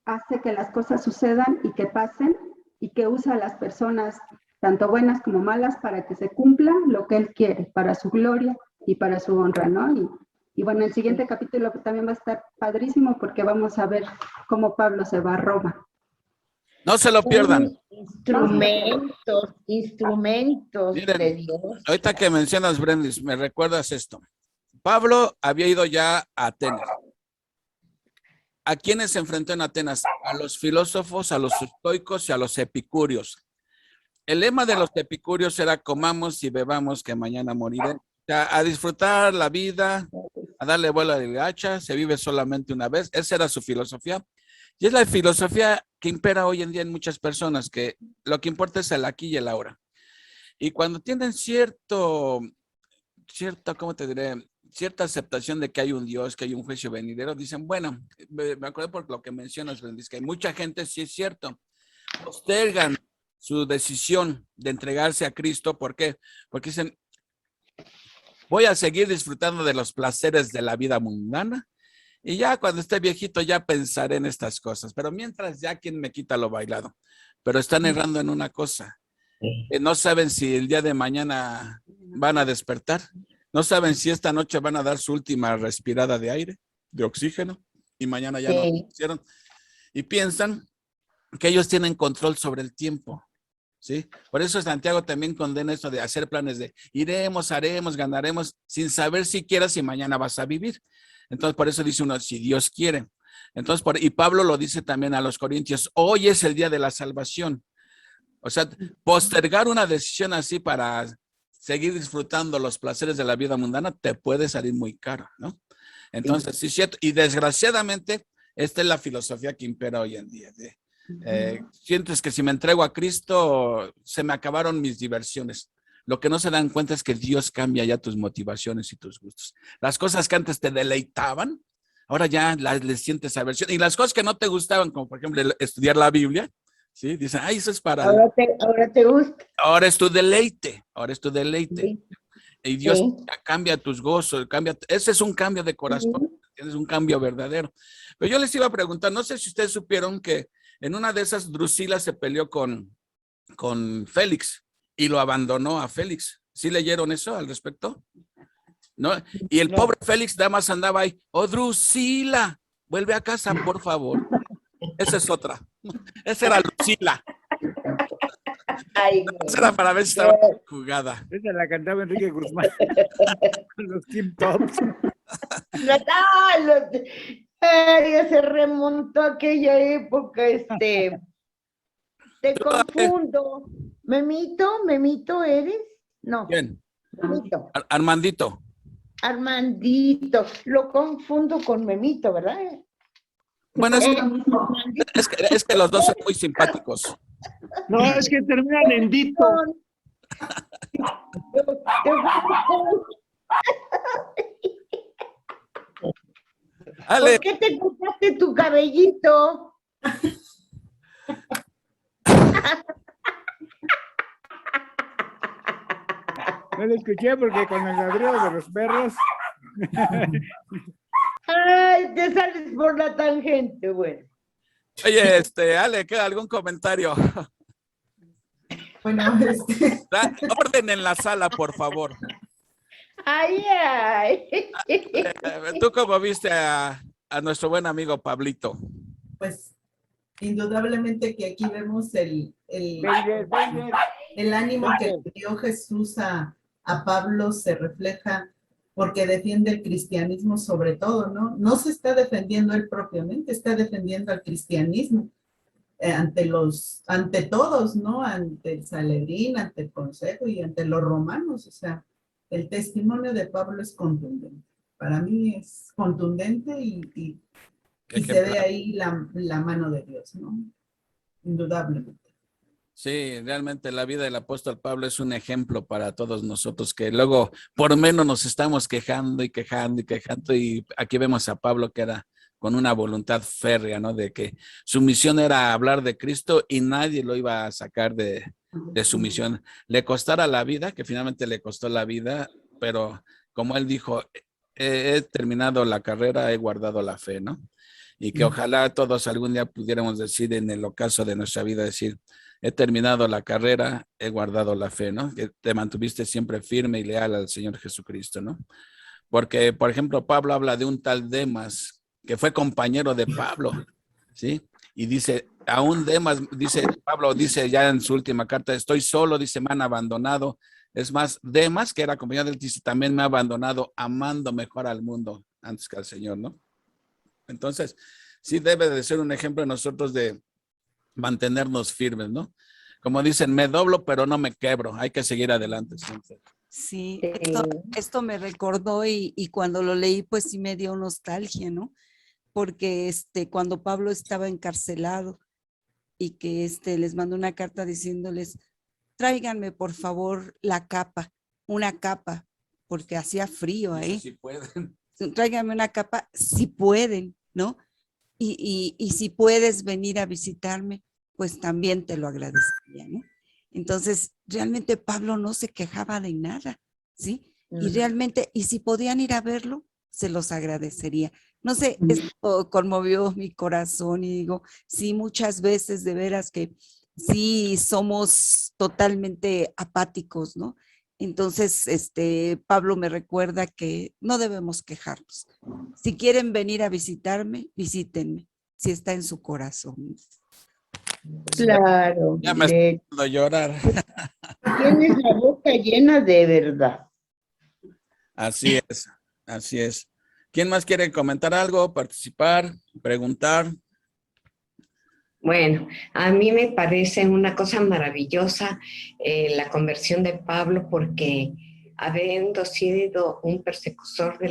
hace que las cosas sucedan y que pasen, y que usa a las personas, tanto buenas como malas, para que se cumpla lo que Él quiere, para su gloria y para su honra, ¿no? Y bueno, el siguiente capítulo también va a estar padrísimo porque vamos a ver cómo Pablo se va a Roma. No se lo pierdan. Instrumentos Miren, de Dios. ahorita que mencionas, Brendis, me recuerdas esto. Pablo había ido ya a Atenas. ¿A quiénes se enfrentó en Atenas? A los filósofos, a los estoicos y a los epicúreos. El lema de los epicúreos era comamos y bebamos que mañana moriré. O sea, a disfrutar la vida, a darle vuelo a la hilacha, se vive solamente una vez. Esa era su filosofía. Y es la filosofía que impera hoy en día en muchas personas, que lo que importa es el aquí y el ahora. Y cuando tienen cierta, ¿cómo te diré? Cierta aceptación de que hay un Dios, que hay un juicio venidero, dicen, bueno, me acuerdo por lo que mencionas, Brendis, que hay mucha gente, sí es cierto, postergan su decisión de entregarse a Cristo. ¿Por qué? Porque dicen, voy a seguir disfrutando de los placeres de la vida mundana y ya cuando esté viejito ya pensaré en estas cosas, pero mientras ya quien me quita lo bailado. Pero están errando en una cosa, no saben si el día de mañana van a despertar. No saben si esta noche van a dar su última respirada de aire, de oxígeno, y mañana ya no lo hicieron. Y piensan que ellos tienen control sobre el tiempo, ¿sí? Por eso Santiago también condena esto de hacer planes de iremos, haremos, ganaremos, sin saber siquiera si mañana vas a vivir. Entonces, por eso dice uno, si Dios quiere. Entonces, y Pablo lo dice también a los corintios, hoy es el día de la salvación. O sea, postergar una decisión así para seguir disfrutando los placeres de la vida mundana te puede salir muy caro, ¿no? Entonces, sí, cierto. Y desgraciadamente, esta es la filosofía que impera hoy en día. Sientes que si me entrego a Cristo, se me acabaron mis diversiones. Lo que no se dan cuenta es que Dios cambia ya tus motivaciones y tus gustos. Las cosas que antes te deleitaban, ahora ya les sientes aversión. Y las cosas que no te gustaban, como por ejemplo estudiar la Biblia, ¿sí? Dicen, ay, eso es para... Ahora te gusta. Ahora es tu deleite, ahora es tu deleite. Sí. Y Dios Sí. cambia tus gozos, ese es un cambio de corazón, es un cambio verdadero. Pero yo les iba a preguntar, no sé si ustedes supieron que en una de esas Drusila se peleó con Félix y lo abandonó a Félix. ¿Sí leyeron eso al respecto? ¿No? Y el pobre Félix nada más andaba ahí, oh Drusila, vuelve a casa, por favor. Esa es otra. Esa era Drusila. Ay, Esa era para ver si estaba jugada. Esa la cantaba Enrique Guzmán con los Kim Tops. Ya se remontó a aquella época, te confundo. ¿Memito eres? No. ¿Quién? Memito. Armandito. Armandito. Lo confundo con Memito, ¿verdad? Bueno, es que los dos son muy simpáticos. No, es que terminan en Dito. Ale, ¿Por qué te cortaste tu cabellito? No lo escuché porque con el ladrido de los perros. Ay, te sales por la tangente, bueno. oye, Ale, ¿qué, algún comentario? Bueno, Orden en la sala, por favor. Ay, ay. ¿Tú cómo viste a nuestro buen amigo Pablito? pues indudablemente que aquí vemos el ánimo que dio Jesús a Pablo se refleja porque defiende el cristianismo sobre todo, ¿no? No se está defendiendo él propiamente, está defendiendo al cristianismo ante todos, ¿no? Ante el Sanedrín, ante el Consejo y ante los romanos. O sea, el testimonio de Pablo es contundente. Para mí es contundente y se ve ahí la mano de Dios, ¿no? Indudablemente. Sí, realmente la vida del apóstol Pablo es un ejemplo para todos nosotros que luego por menos nos estamos quejando y quejando y quejando, y aquí vemos a Pablo que era con una voluntad férrea, ¿no? De que su misión era hablar de Cristo y nadie lo iba a sacar de su misión. Le costara la vida, que finalmente le costó la vida, pero como él dijo, he terminado la carrera, he guardado la fe, ¿no? Y que ojalá todos algún día pudiéramos decir en el ocaso de nuestra vida, decir, he terminado la carrera, he guardado la fe, ¿no? Que te mantuviste siempre firme y leal al Señor Jesucristo, ¿no? Porque, por ejemplo, Pablo habla de un tal Demas, que fue compañero de Pablo, ¿sí? Y dice, aún Demas, dice, Pablo dice ya en su última carta, estoy solo, dice, me han abandonado. Es más, Demas, que era compañero de él, dice, también me ha abandonado, amando mejor al mundo antes que al Señor, ¿no? Entonces, sí debe de ser un ejemplo de nosotros de mantenernos firmes, ¿no? Como dicen, me doblo, pero no me quebro. Hay que seguir adelante siempre. Sí, esto me recordó y cuando lo leí, pues sí me dio nostalgia, ¿no? Porque cuando Pablo estaba encarcelado y que les mandó una carta diciéndoles, tráiganme por favor la capa, una capa, porque hacía frío ahí. Si pueden. Tráiganme una capa, si pueden, ¿no? Y si puedes venir a visitarme, pues también te lo agradecería, ¿no? Entonces, realmente Pablo no se quejaba de nada, ¿sí? Y realmente, y si podían ir a verlo, se los agradecería. No sé, esto conmovió mi corazón y digo, sí, muchas veces de veras que sí somos totalmente apáticos, ¿no? Entonces, Pablo me recuerda que no debemos quejarnos. Si quieren venir a visitarme, visítenme, si está en su corazón. Claro. Ya me estoy haciendo llorar. Tienes la boca llena de verdad. Así es, así es. ¿Quién más quiere comentar algo, participar, preguntar? Bueno, a mí me parece una cosa maravillosa la conversión de Pablo, porque habiendo sido un persecutor de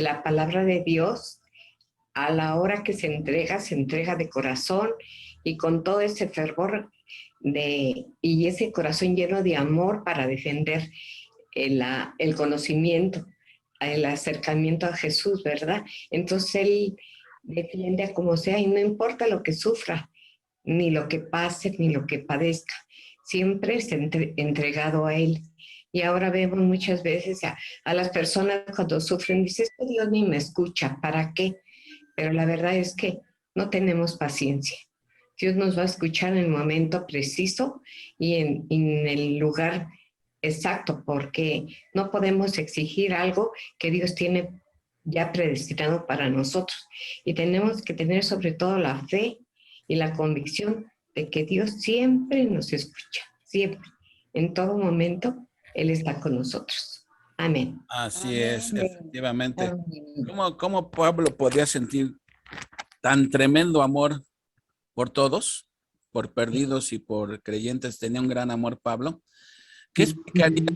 la palabra de Dios, a la hora que se entrega de corazón y con todo ese fervor y ese corazón lleno de amor para defender el conocimiento, el acercamiento a Jesús, ¿verdad? Entonces él defiende a como sea y no importa lo que sufra, ni lo que pase, ni lo que padezca. Siempre está entregado a Él. Y ahora vemos muchas veces a las personas cuando sufren, dices que Dios ni me escucha, ¿para qué? Pero la verdad es que no tenemos paciencia. Dios nos va a escuchar en el momento preciso y en el lugar exacto, porque no podemos exigir algo que Dios tiene ya predestinado para nosotros. Y tenemos que tener sobre todo la fe y la convicción de que Dios siempre nos escucha, siempre, en todo momento, Él está con nosotros. Amén. Así es, Amén. efectivamente. Amén. ¿Cómo Pablo podía sentir tan tremendo amor por todos, por perdidos y por creyentes? Tenía un gran amor Pablo. ¿Qué explicaría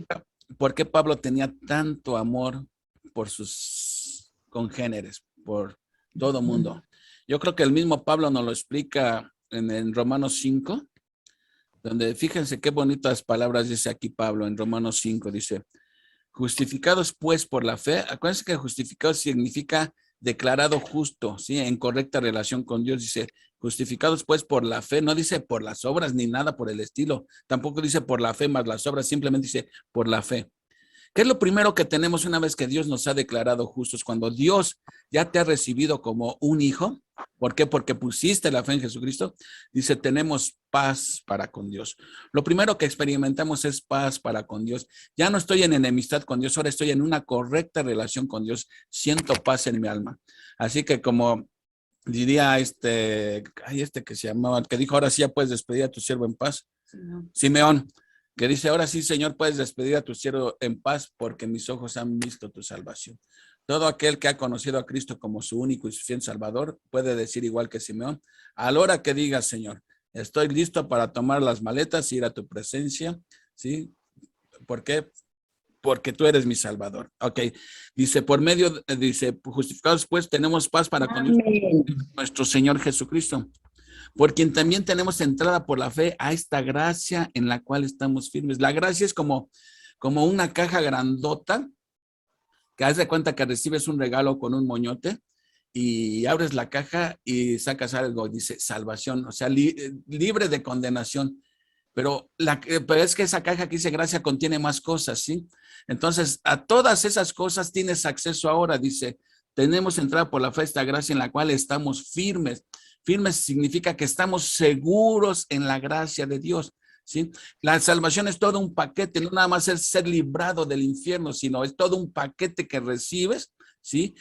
por qué Pablo tenía tanto amor por sus congéneres, por todo mundo? Yo creo que el mismo Pablo nos lo explica en Romanos 5, donde fíjense qué bonitas palabras dice aquí Pablo en Romanos 5, dice: justificados pues por la fe. Acuérdense que justificado significa declarado justo, ¿sí? En correcta relación con Dios. Dice, justificados pues por la fe. No dice por las obras ni nada por el estilo. Tampoco dice por la fe más las obras. Simplemente dice por la fe. ¿Qué es lo primero que tenemos una vez que Dios nos ha declarado justos? Cuando Dios ya te ha recibido como un hijo. ¿Por qué? Porque pusiste la fe en Jesucristo. Dice, tenemos paz para con Dios. Lo primero que experimentamos es paz para con Dios. Ya no estoy en enemistad con Dios, ahora estoy en una correcta relación con Dios. Siento paz en mi alma. Así que como diría este que se llamaba, que dijo, ahora sí ya puedes despedir a tu siervo en paz. Simeón, que dice, ahora sí, Señor, puedes despedir a tu siervo en paz porque mis ojos han visto tu salvación. Todo aquel que ha conocido a Cristo como su único y suficiente Salvador puede decir igual que Simeón, a la hora que digas, Señor, estoy listo para tomar las maletas y ir a tu presencia, ¿sí? ¿Por qué? Porque tú eres mi Salvador. Ok, dice, dice, justificados pues tenemos paz para con Dios, nuestro Señor Jesucristo, por quien también tenemos entrada por la fe a esta gracia en la cual estamos firmes. La gracia es como una caja grandota, que haz de cuenta que recibes un regalo con un moñote y abres la caja y sacas algo, dice salvación, o sea, libre de condenación. Pero es que esa caja que dice gracia contiene más cosas, ¿sí? Entonces, a todas esas cosas tienes acceso ahora, dice, tenemos entrada por la fe a esta gracia en la cual estamos firmes. Firmes significa que estamos seguros en la gracia de Dios, ¿sí? La salvación es todo un paquete, no nada más es ser librado del infierno, sino es todo un paquete que recibes, ¿sí?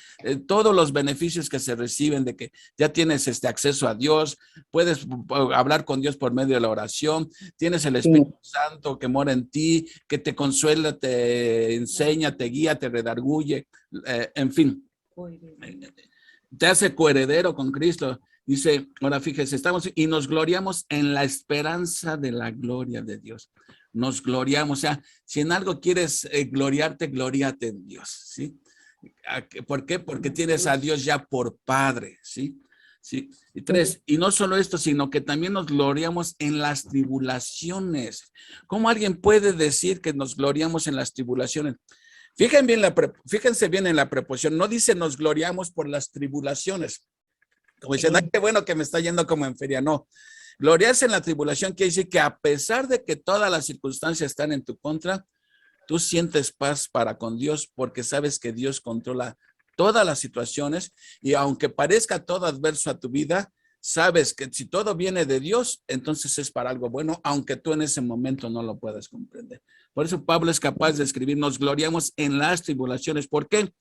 Todos los beneficios que se reciben de que ya tienes acceso a Dios, puedes hablar con Dios por medio de la oración, tienes el Espíritu Santo que mora en ti, que te consuela, te enseña, te guía, te redarguye, en fin, te hace coheredero con Cristo. Dice, ahora fíjese, estamos y nos gloriamos en la esperanza de la gloria de Dios. Nos gloriamos, o sea, si en algo quieres gloriarte, glóriate en Dios, ¿sí? ¿Por qué? Porque tienes a Dios ya por Padre, ¿sí? ¿Sí? Y 3, y no solo esto, sino que también nos gloriamos en las tribulaciones. ¿Cómo alguien puede decir que nos gloriamos en las tribulaciones? Fíjense bien en la preposición, no dice nos gloriamos por las tribulaciones. Como dicen, ay, qué bueno que me está yendo como en feria. No, gloriarse en la tribulación quiere decir que a pesar de que todas las circunstancias están en tu contra, tú sientes paz para con Dios porque sabes que Dios controla todas las situaciones y aunque parezca todo adverso a tu vida, sabes que si todo viene de Dios, entonces es para algo bueno, aunque tú en ese momento no lo puedas comprender. Por eso Pablo es capaz de escribir, nos gloriamos en las tribulaciones. ¿Por qué?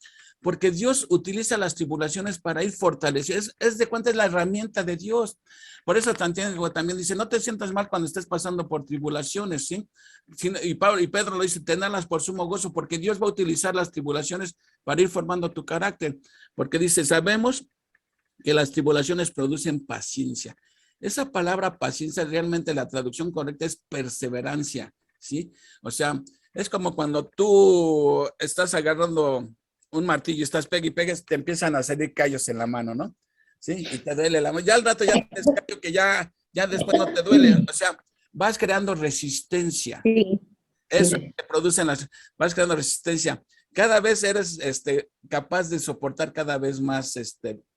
Porque Dios utiliza las tribulaciones para ir fortaleciendo. Es de cuenta, es la herramienta de Dios. Por eso también dice, no te sientas mal cuando estés pasando por tribulaciones, ¿sí? Y Pedro lo dice, tenerlas por sumo gozo, porque Dios va a utilizar las tribulaciones para ir formando tu carácter. Porque dice, sabemos que las tribulaciones producen paciencia. Esa palabra paciencia, realmente la traducción correcta es perseverancia, ¿sí? O sea, es como cuando tú estás agarrando un martillo y estás pegue y pegues, te empiezan a salir callos en la mano, ¿no? ¿Sí? Y te duele la mano. Ya al rato ya tienes callo que ya después no te duele. O sea, vas creando resistencia. Sí. Eso te producen vas creando resistencia. Cada vez eres capaz de soportar cada vez más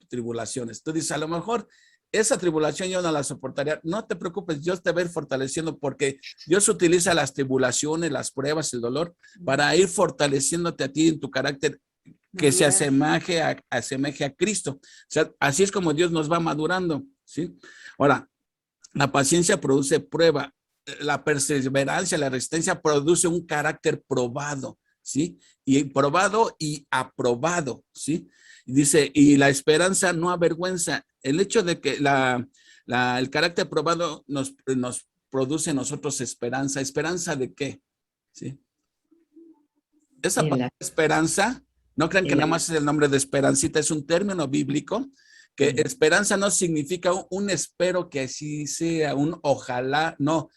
tribulaciones. Tú dices, a lo mejor esa tribulación yo no la soportaría. No te preocupes, Dios te va a ir fortaleciendo porque Dios utiliza las tribulaciones, las pruebas, el dolor para ir fortaleciéndote a ti en tu carácter que se asemeje a Cristo. O sea, así es como Dios nos va madurando, ¿sí? Ahora, la paciencia produce prueba. La perseverancia, la resistencia produce un carácter probado, ¿sí? Y probado y aprobado, ¿sí? Y dice, y la esperanza no avergüenza. El hecho de que el carácter probado nos produce en nosotros esperanza. ¿Esperanza de qué? ¿Sí? Esa palabra esperanza, no crean que nada más es el nombre de Esperancita, es un término bíblico, que esperanza no significa un espero que así sea, un ojalá, no.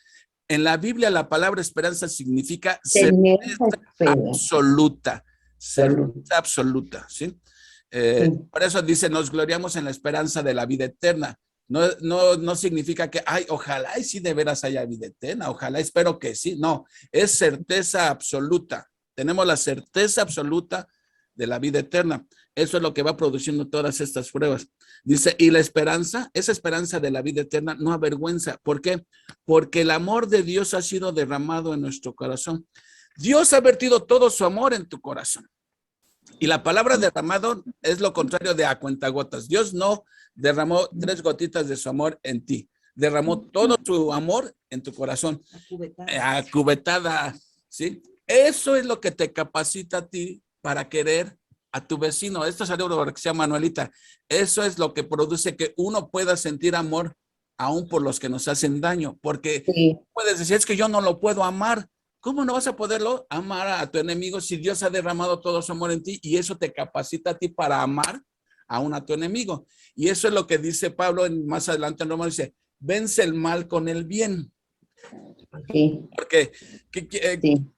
En la Biblia la palabra esperanza significa certeza absoluta, certeza absoluta, ¿sí? Por eso dice, nos gloriamos en la esperanza de la vida eterna. No significa que, ay, ojalá y sí de veras haya vida eterna, ojalá, espero que sí. No, es certeza absoluta. Tenemos la certeza absoluta de la vida eterna. Eso es lo que va produciendo todas estas pruebas. Dice, y la esperanza, esa esperanza de la vida eterna no avergüenza. ¿Por qué? Porque el amor de Dios ha sido derramado en nuestro corazón. Dios ha vertido todo su amor en tu corazón. Y la palabra derramado es lo contrario de a cuentagotas. Dios no derramó 3 gotitas de su amor en ti. Derramó todo su amor en tu corazón. A cubetada, ¿sí? Eso es lo que te capacita a ti para querer a tu vecino. Esto es algo que se llama Manuelita. Eso es lo que produce que uno pueda sentir amor aún por los que nos hacen daño. Porque puedes decir, es que yo no lo puedo amar. ¿Cómo no vas a poderlo amar a tu enemigo si Dios ha derramado todo su amor en ti y eso te capacita a ti para amar aún a tu enemigo? Y eso es lo que dice Pablo más adelante en Romanos, dice, vence el mal con el bien. Sí. Porque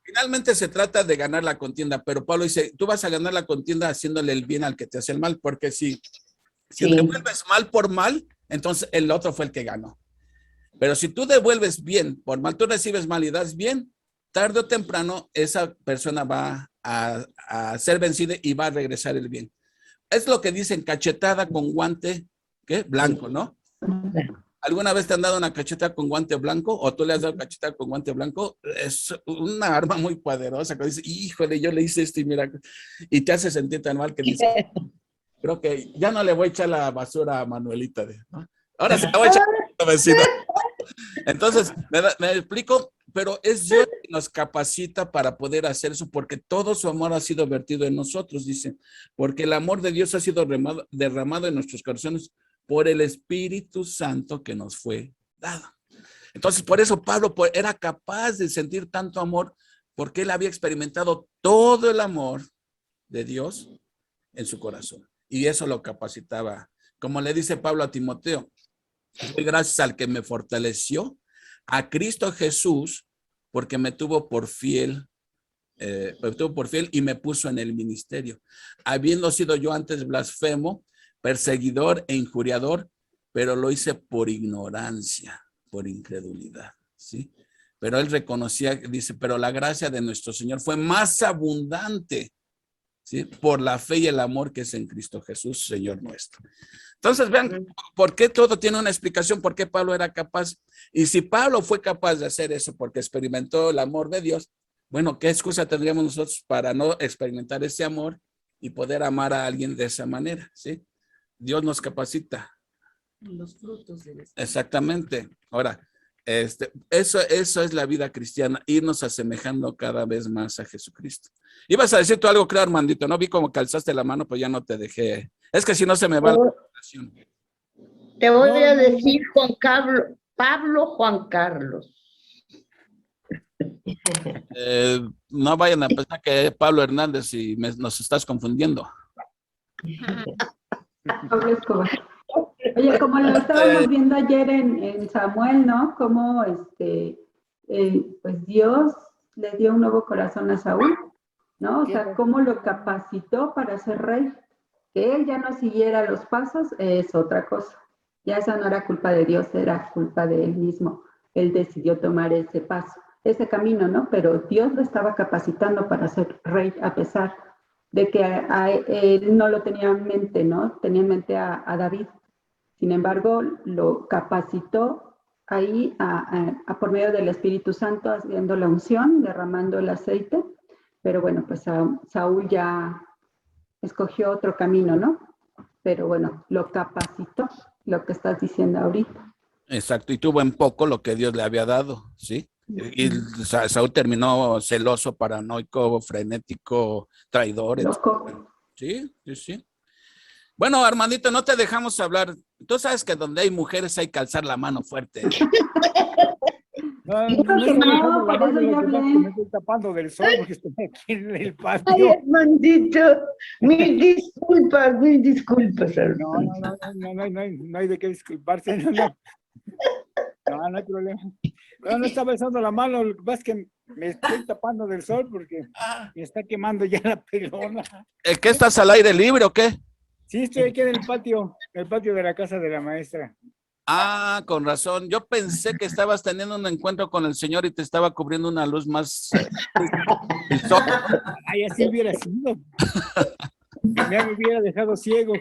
finalmente se trata de ganar la contienda, pero Pablo dice, tú vas a ganar la contienda haciéndole el bien al que te hace el mal, porque si devuelves mal por mal, entonces el otro fue el que ganó. Pero si tú devuelves bien por mal, tú recibes mal y das bien, tarde o temprano esa persona va a ser vencida y va a regresar el bien. Es lo que dicen cachetada con guante, ¿qué? Blanco, ¿no? ¿Alguna vez te han dado una cachetada con guante blanco o tú le has dado cachetada con guante blanco? Es una arma muy poderosa que dice, híjole, yo le hice esto y mira, y te hace sentir tan mal que dice, creo que ya no le voy a echar la basura a Manuelita, ¿no? Ahora se la voy a echar a la vecina. Entonces, me explico, pero es Dios que nos capacita para poder hacer eso, porque todo su amor ha sido vertido en nosotros, dice, porque el amor de Dios ha sido derramado en nuestros corazones por el Espíritu Santo que nos fue dado. Entonces, por eso Pablo era capaz de sentir tanto amor, porque él había experimentado todo el amor de Dios en su corazón. Y eso lo capacitaba. Como le dice Pablo a Timoteo, gracias al que me fortaleció, a Cristo Jesús, porque me tuvo por fiel y me puso en el ministerio. Habiendo sido yo antes blasfemo, perseguidor e injuriador, pero lo hice por ignorancia, por incredulidad, ¿sí? Pero él reconocía, dice, pero la gracia de nuestro Señor fue más abundante, ¿sí? Por la fe y el amor que es en Cristo Jesús, Señor nuestro. Entonces, vean, ¿por qué todo tiene una explicación? ¿Por qué Pablo era capaz? Y si Pablo fue capaz de hacer eso porque experimentó el amor de Dios, bueno, ¿qué excusa tendríamos nosotros para no experimentar ese amor y poder amar a alguien de esa manera? ¿Sí? Dios nos capacita. Los frutos del Espíritu. Exactamente. Ahora, eso es la vida cristiana, irnos asemejando cada vez más a Jesucristo. Ibas a decir tú algo, creo, Armandito, ¿no? Vi como calzaste la mano, pues ya no te dejé. Es que si no se me va la presentación. Te voy a decir Pablo Juan Carlos. No vayan a pensar que es Pablo Hernández y nos estás confundiendo. Pablo Escobar. Oye, como lo estábamos viendo ayer en Samuel, ¿no? Cómo pues Dios le dio un nuevo corazón a Saúl, ¿no? O sea, cómo lo capacitó para ser rey. Que él ya no siguiera los pasos es otra cosa. Ya esa no era culpa de Dios, era culpa de él mismo. Él decidió tomar ese paso, ese camino, ¿no? Pero Dios lo estaba capacitando para ser rey, a pesar de que él no lo tenía en mente, ¿no? Tenía en mente a David. Sin embargo, lo capacitó ahí por medio del Espíritu Santo, haciendo la unción, derramando el aceite. Pero bueno, pues Saúl ya escogió otro camino, ¿no? Pero bueno, lo capacitó, lo que estás diciendo ahorita. Exacto, y tuvo en poco lo que Dios le había dado, ¿sí? Y Saúl terminó celoso, paranoico, frenético, traidor, Loco. Sí, sí, sí. Bueno, Armandito, no te dejamos hablar. Tú sabes que donde hay mujeres hay que alzar la mano fuerte. No, por eso yo hablé. Me estoy tapando del sol porque estoy aquí en el Ay, patio. Armandito, mil disculpas, Armando. No hay de qué disculparse. No hay problema. No estaba besando la mano, lo que pasa es que me estoy tapando del sol porque me está quemando ya la pelona. ¿Qué estás al aire libre o qué? Sí, estoy aquí en el patio de la casa de la maestra. Ah, con razón. Yo pensé que estabas teniendo un encuentro con el Señor y te estaba cubriendo una luz más. El sol. Ay, así hubiera sido. Me hubiera dejado ciego.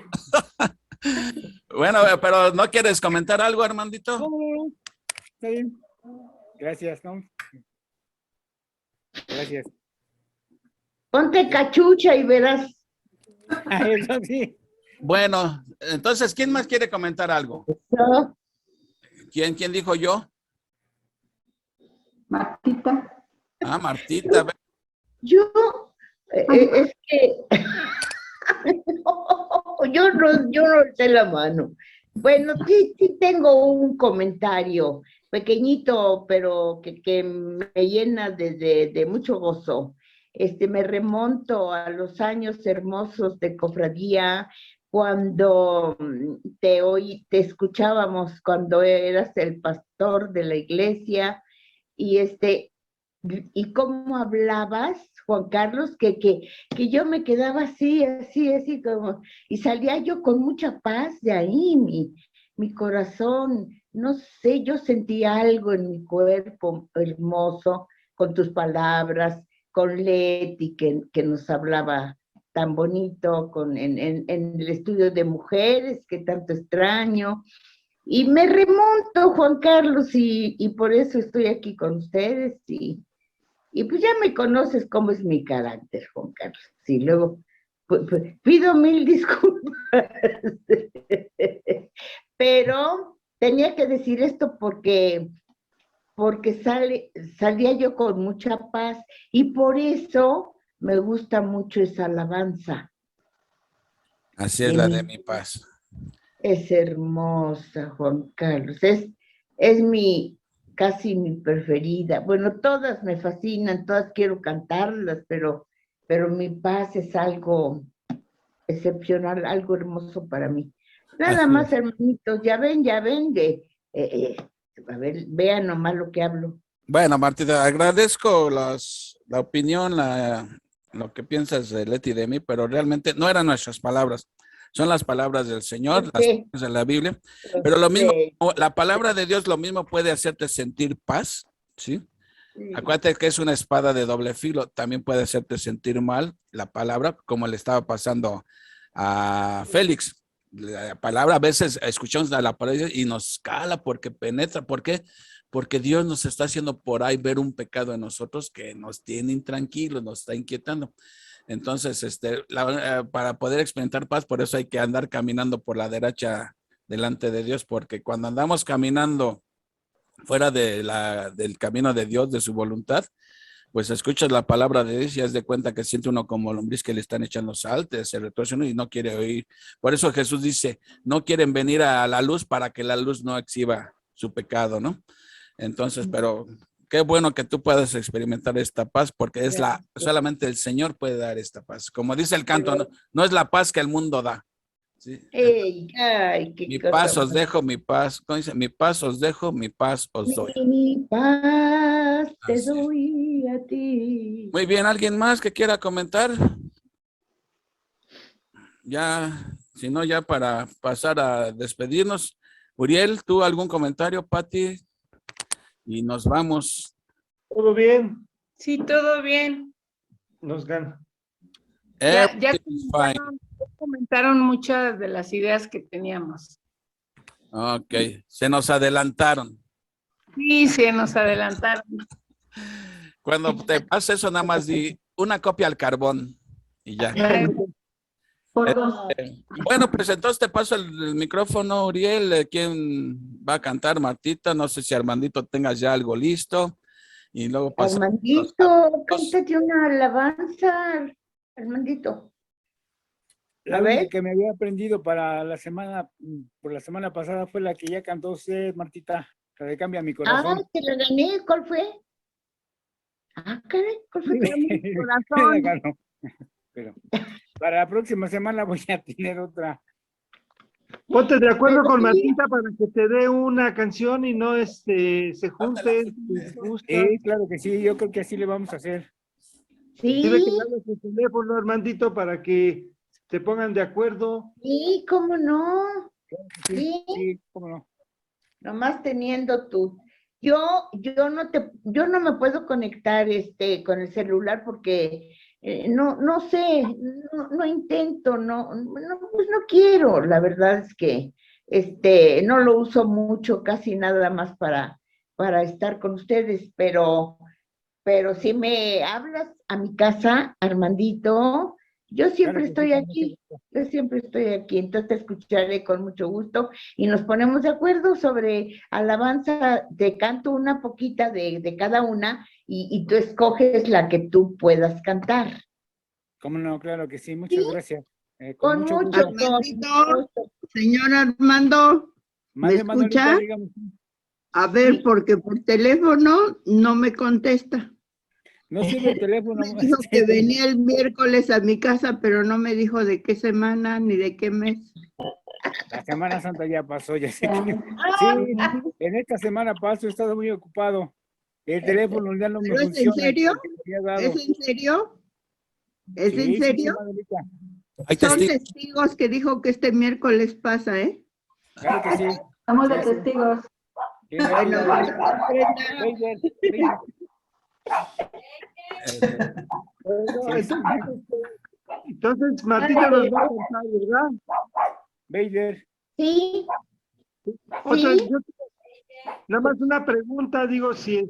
Bueno, pero ¿no quieres comentar algo, Armandito? No. Está bien. Gracias, ¿no? Gracias. Ponte cachucha y verás. Eso sí. Bueno, entonces, ¿quién más quiere comentar algo? ¿No? ¿Quién dijo yo? Martita. Ah, Martita. Yo, es que yo no sé la mano. Bueno, sí tengo un comentario pequeñito, pero que me llena de mucho gozo. Me remonto a los años hermosos de cofradía, cuando te escuchábamos cuando eras el pastor de la iglesia, y cómo hablabas, Juan Carlos, que yo me quedaba así como, y salía yo con mucha paz de ahí, mi corazón, no sé, yo sentía algo en mi cuerpo hermoso, con tus palabras, con Leti, que nos hablaba tan bonito, en el estudio de mujeres, que tanto extraño. Y me remonto, Juan Carlos, y por eso estoy aquí con ustedes, y pues ya me conoces cómo es mi carácter, Juan Carlos. Sí, luego pido mil disculpas, pero tenía que decir esto porque salía yo con mucha paz, y por eso me gusta mucho esa alabanza. Así es la de mi paz. Es hermosa, Juan Carlos. Es casi mi preferida. Bueno, todas me fascinan, todas quiero cantarlas, pero mi paz es algo excepcional, algo hermoso para mí. Nada Así más, es. hermanitos, ya ven, a ver, vean nomás lo que hablo. Bueno, Martita, agradezco la opinión, lo que piensas de Leti y de mí, pero realmente no eran nuestras palabras. Son las palabras del Señor, las palabras de la Biblia. Pero lo mismo, la palabra de Dios, lo mismo puede hacerte sentir paz, ¿sí? Acuérdate que es una espada de doble filo. También puede hacerte sentir mal la palabra, como le estaba pasando a Félix. La palabra, a veces escuchamos la palabra y nos cala porque penetra. ¿Por qué? Porque Dios nos está haciendo por ahí ver un pecado en nosotros que nos tiene intranquilos, nos está inquietando. Entonces, para poder experimentar paz, por eso hay que andar caminando por la derecha delante de Dios, porque cuando andamos caminando fuera del camino de Dios, de su voluntad, pues escuchas la palabra de Dios y haz de cuenta que siente uno como lombriz que le están echando sal, se retuerce uno y no quiere oír. Por eso Jesús dice, no quieren venir a la luz para que la luz no exhiba su pecado, ¿no? Entonces, pero qué bueno que tú puedas experimentar esta paz, porque solamente el Señor puede dar esta paz. Como dice el canto, no es la paz que el mundo da, Sí. Ey, ay, qué Mi cosa paz os más. dejo, mi paz. ¿Cómo dice? Mi paz os dejo, mi paz os doy. Mi paz te Así es. doy a ti. Muy bien, ¿alguien más que quiera comentar? Ya, si no, ya para pasar a despedirnos. Uriel, ¿tú algún comentario, Pati? Y nos vamos. ¿Todo bien? Sí, todo bien. Nos gana. Ya Everything's fine. comentaron muchas de las ideas que teníamos. Ok, se nos adelantaron. Sí, se nos adelantaron. Cuando te pase eso, nada más di una copia al carbón y ya. Por dos. Bueno, pues entonces te paso el micrófono, Uriel. ¿Quién va a cantar? Martita. No sé si Armandito tengas ya algo listo. Y luego pasamos. Armandito, cántate una alabanza, Armandito. La A ver. única que me había aprendido para la semana, por la semana pasada fue la que ya cantó usted, Martita, la de Cambia mi Ah, corazón. te la gané, ¿cuál fue? Ah, caray, ¿cuál fue? La Mi corazón. ganó. Pero para la próxima semana voy a tener otra. Ponte de acuerdo Pero con sí. Martita para que te dé una canción y no se junten. Claro que sí, yo creo que así le vamos a hacer. Dile que Sí, le hables tu teléfono, Armandito, para que se pongan de acuerdo. sí, cómo no. Sí, Sí, cómo no. nomás teniendo tu. Yo no me puedo conectar con el celular porque no sé, no intento, pues no quiero. La verdad es que no lo uso mucho, casi nada más para estar con ustedes, pero si me hablas a mi casa, Armandito, yo siempre Claro que sí, estoy con mucho aquí, gusto. yo siempre estoy aquí, entonces te escucharé con mucho gusto y nos ponemos de acuerdo sobre alabanza, te canto una poquita de cada una y tú escoges la que tú puedas cantar. Cómo no, claro que sí, muchas Sí. gracias. Con Mucho mucho gusto. Armandito, señor Armando, ¿me Mande, Manolita, escucha? dígame. A ver, Sí. porque por teléfono no me contesta. No sirve el teléfono. Me dijo que venía el miércoles a mi casa, pero no me dijo de qué semana ni de qué mes. La Semana Santa ya pasó, ya sé que. Sí, en esta semana paso, he estado muy ocupado. El teléfono ya no me ¿Pero es en funciona. serio? el que me había dado. ¿Es en serio? ¿Es Sí, en sí, serio? Manolita. Hay Son testigos. testigos que dijo que este miércoles pasa, ¿eh? Claro que sí. Estamos Sí, de sí. testigos. Sí, Bueno, Brenda, Brenda, Bueno, entonces Martita nos va a cantar, ¿verdad? Vader. Sí, Otra, sí. nada más una pregunta, digo, si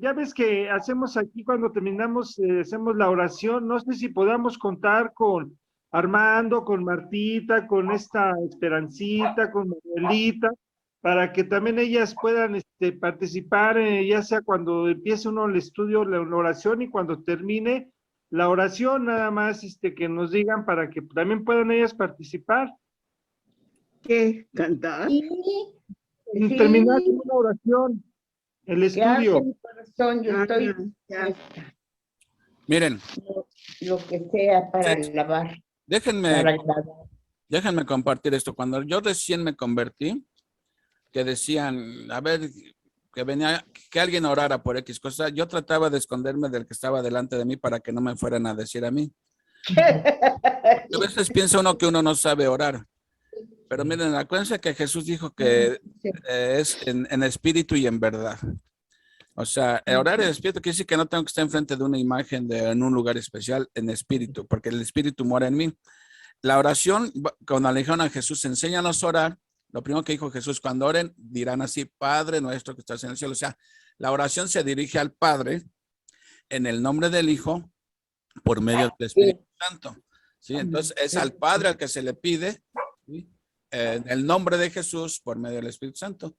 ya ves que hacemos aquí cuando terminamos, hacemos la oración, no sé si podamos contar con Armando, con Martita, con esta Esperancita, con Manuelita, para que también ellas puedan participar, ya sea cuando empiece uno el estudio, la oración y cuando termine la oración, nada más que nos digan para que también puedan ellas participar. ¿qué? ¿Cantar? Sí, sí. Terminar con una oración, el Que hable estudio. mi corazón, yo estoy Ya. dispuesta, Miren, lo que sea para Sí. alabar, para déjenme agradar. compartir esto. Cuando yo recién me convertí, que decían, a ver, que venía, que alguien orara por X cosa, yo trataba de esconderme del que estaba delante de mí para que no me fueran a decir a mí. A veces piensa uno que uno no sabe orar. Pero miren, acuérdense que Jesús dijo que es en espíritu y en verdad. O sea, orar en espíritu quiere decir que no tengo que estar enfrente de una imagen en un lugar especial, en espíritu, porque el espíritu mora en mí. La oración, cuando le dijeron a Jesús, enséñanos a orar, lo primero que dijo Jesús, cuando oren, dirán así, Padre nuestro que estás en el cielo. O sea, la oración se dirige al Padre en el nombre del Hijo por medio del Espíritu Santo. ¿Sí? Entonces, es al Padre al que se le pide, ¿sí? En el nombre de Jesús por medio del Espíritu Santo.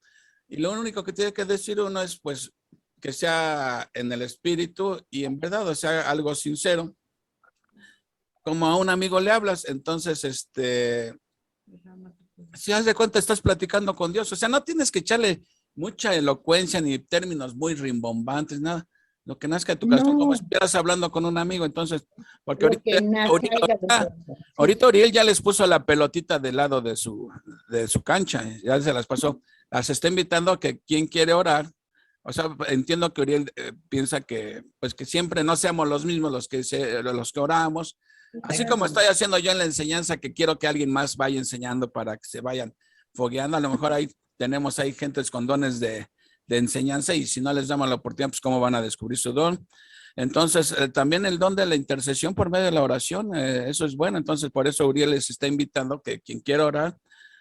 Y lo único que tiene que decir uno es, pues, que sea en el Espíritu y en verdad, o sea, algo sincero. Como a un amigo le hablas, entonces, si haz de cuenta, estás platicando con Dios. O sea, no tienes que echarle mucha elocuencia ni términos muy rimbombantes, nada. Lo que nazca de tu corazón, como No, si estuvieras hablando con un amigo. Entonces, porque lo que salga de corazón. ahorita Uriel ya les puso la pelotita del lado de su cancha, ya se las pasó. Las está invitando a que quien quiere orar. O sea, entiendo que Uriel piensa que, pues, que siempre no seamos los mismos los que oramos. Así como estoy haciendo yo en la enseñanza, que quiero que alguien más vaya enseñando para que se vayan fogueando. A lo mejor ahí tenemos ahí gentes con dones de enseñanza, y si no les damos la oportunidad, pues cómo van a descubrir su don. Entonces, también el don de la intercesión por medio de la oración, eso es bueno. Entonces, por eso Uriel les está invitando que quien quiera orar,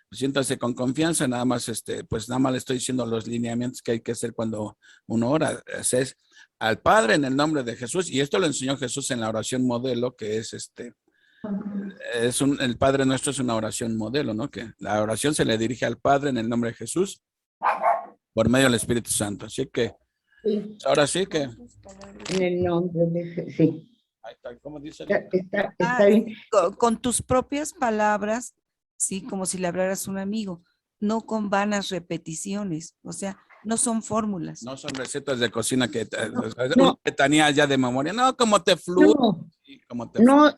pues, siéntase con confianza. Nada más, pues nada más le estoy diciendo los lineamientos que hay que hacer cuando uno ora. Es al Padre en el nombre de Jesús, y esto lo enseñó Jesús en la oración modelo, que es el Padre Nuestro es una oración modelo, ¿no? Que la oración se le dirige al Padre en el nombre de Jesús por medio del Espíritu Santo. Así que, Sí, ahora sí que, en el nombre de sí. ahí está, ¿cómo dice? Está bien. Con tus propias palabras, sí, como si le hablaras a un amigo, no con vanas repeticiones, o sea, no son fórmulas. No son recetas de cocina que No. una petanía ya de memoria. No, como te fluye.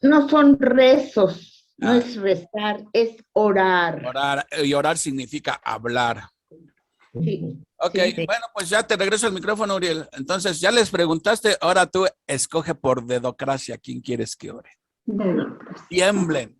No son rezos, no Ah. es rezar, es orar. Orar, y orar significa hablar. Sí. Ok, Sí. bueno, pues ya te regreso el micrófono, Uriel. Entonces, ya les preguntaste, ahora tú escoge por dedocracia quién quieres que ore. Tiemblen.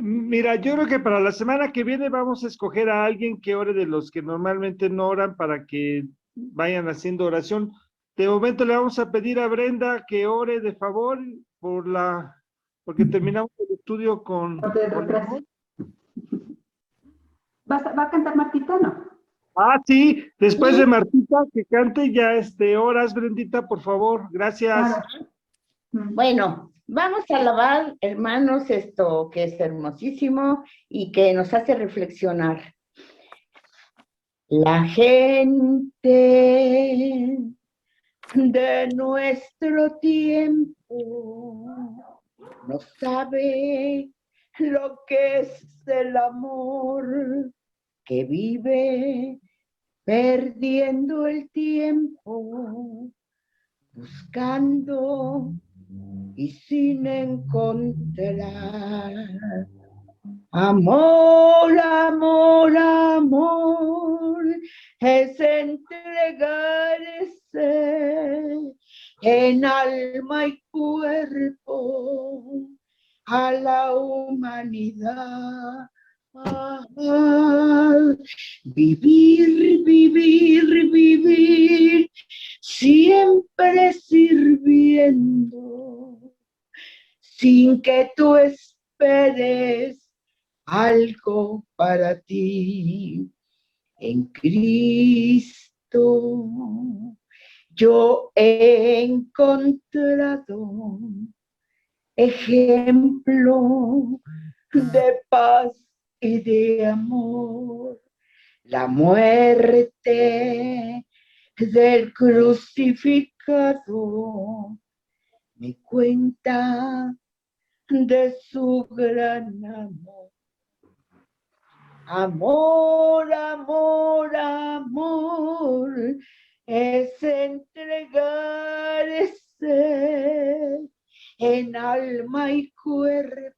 Mira, yo creo que para la semana que viene vamos a escoger a alguien que ore de los que normalmente no oran, para que vayan haciendo oración. De momento le vamos a pedir a Brenda que ore de favor porque terminamos el estudio con ¿Va a cantar Martita, no? Ah, sí, después de Martita que cante ya horas, Brendita, por favor. Gracias. Bueno, vamos a alabar, hermanos, esto que es hermosísimo y que nos hace reflexionar. La gente de nuestro tiempo no sabe lo que es el amor, que vive perdiendo el tiempo, buscando y sin encontrar. Amor, amor, amor, es entregarse en alma y cuerpo a la humanidad. Vivir, vivir, vivir, siempre sirviendo, sin que tú esperes algo para ti. En Cristo yo he encontrado ejemplo de paz y de amor. La muerte del crucificado me cuenta de su gran amor. Amor, amor, amor, es entregarse en alma y cuerpo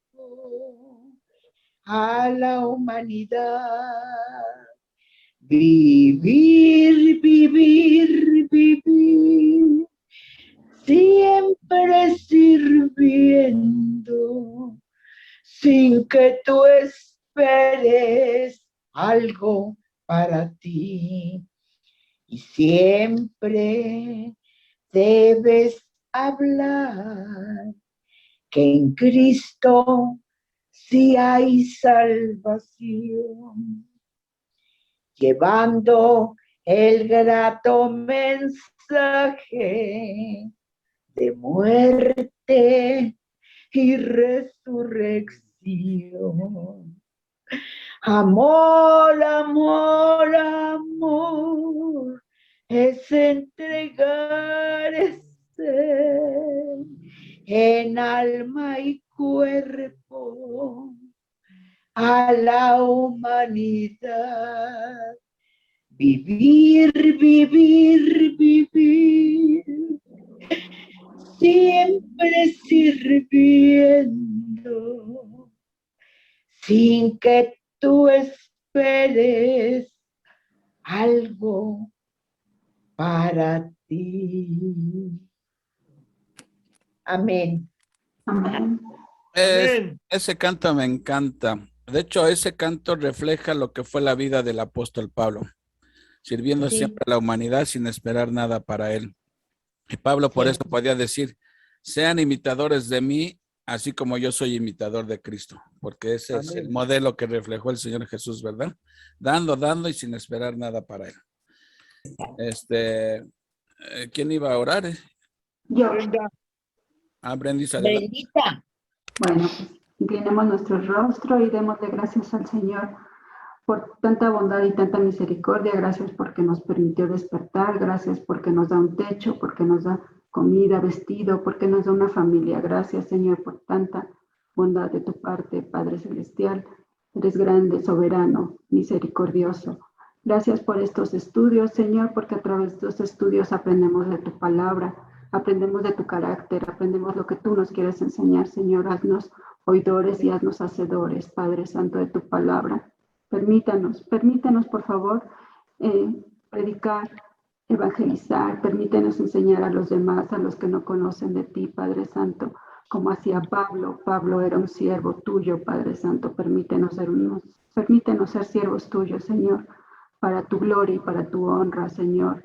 a la humanidad. Vivir, vivir, vivir, siempre sirviendo, sin que tú esperes algo para ti. Y siempre debes hablar que en Cristo sí hay salvación, llevando el grato mensaje de muerte y resurrección. Amor, amor, amor, es entregarse en alma y cuerpo a la humanidad. vivir, vivir, vivir, siempre sirviendo, sin que tú esperes algo para ti. Amén. Amén. Amén. Ese canto me encanta. De hecho, ese canto refleja lo que fue la vida del apóstol Pablo, sirviendo Sí. siempre a la humanidad sin esperar nada para él. Y Pablo por Sí. eso podía decir, sean imitadores de mí, así como yo soy imitador de Cristo, porque ese es el Amén. modelo que reflejó el Señor Jesús, ¿verdad? Dando y sin esperar nada para él. ¿Quién iba a orar? Yo. Brenda, Brendis, adelante. Brendita. Bueno, pues inclinemos nuestro rostro y démosle gracias al Señor por tanta bondad y tanta misericordia. Gracias porque nos permitió despertar. Gracias porque nos da un techo, porque nos da comida, vestido, porque nos da una familia. Gracias, Señor, por tanta bondad de tu parte, Padre Celestial. Eres grande, soberano, misericordioso. Gracias por estos estudios, Señor, porque a través de estos estudios aprendemos de tu palabra, aprendemos de tu carácter, aprendemos lo que tú nos quieres enseñar, Señor. Haznos oidores y haznos hacedores, Padre Santo, de tu palabra. Permítanos, por favor, predicar, evangelizar, permítanos enseñar a los demás, a los que no conocen de ti, Padre Santo, como hacía Pablo. Pablo era un siervo tuyo, Padre Santo. Permítenos ser siervos tuyos, Señor, para tu gloria y para tu honra, Señor.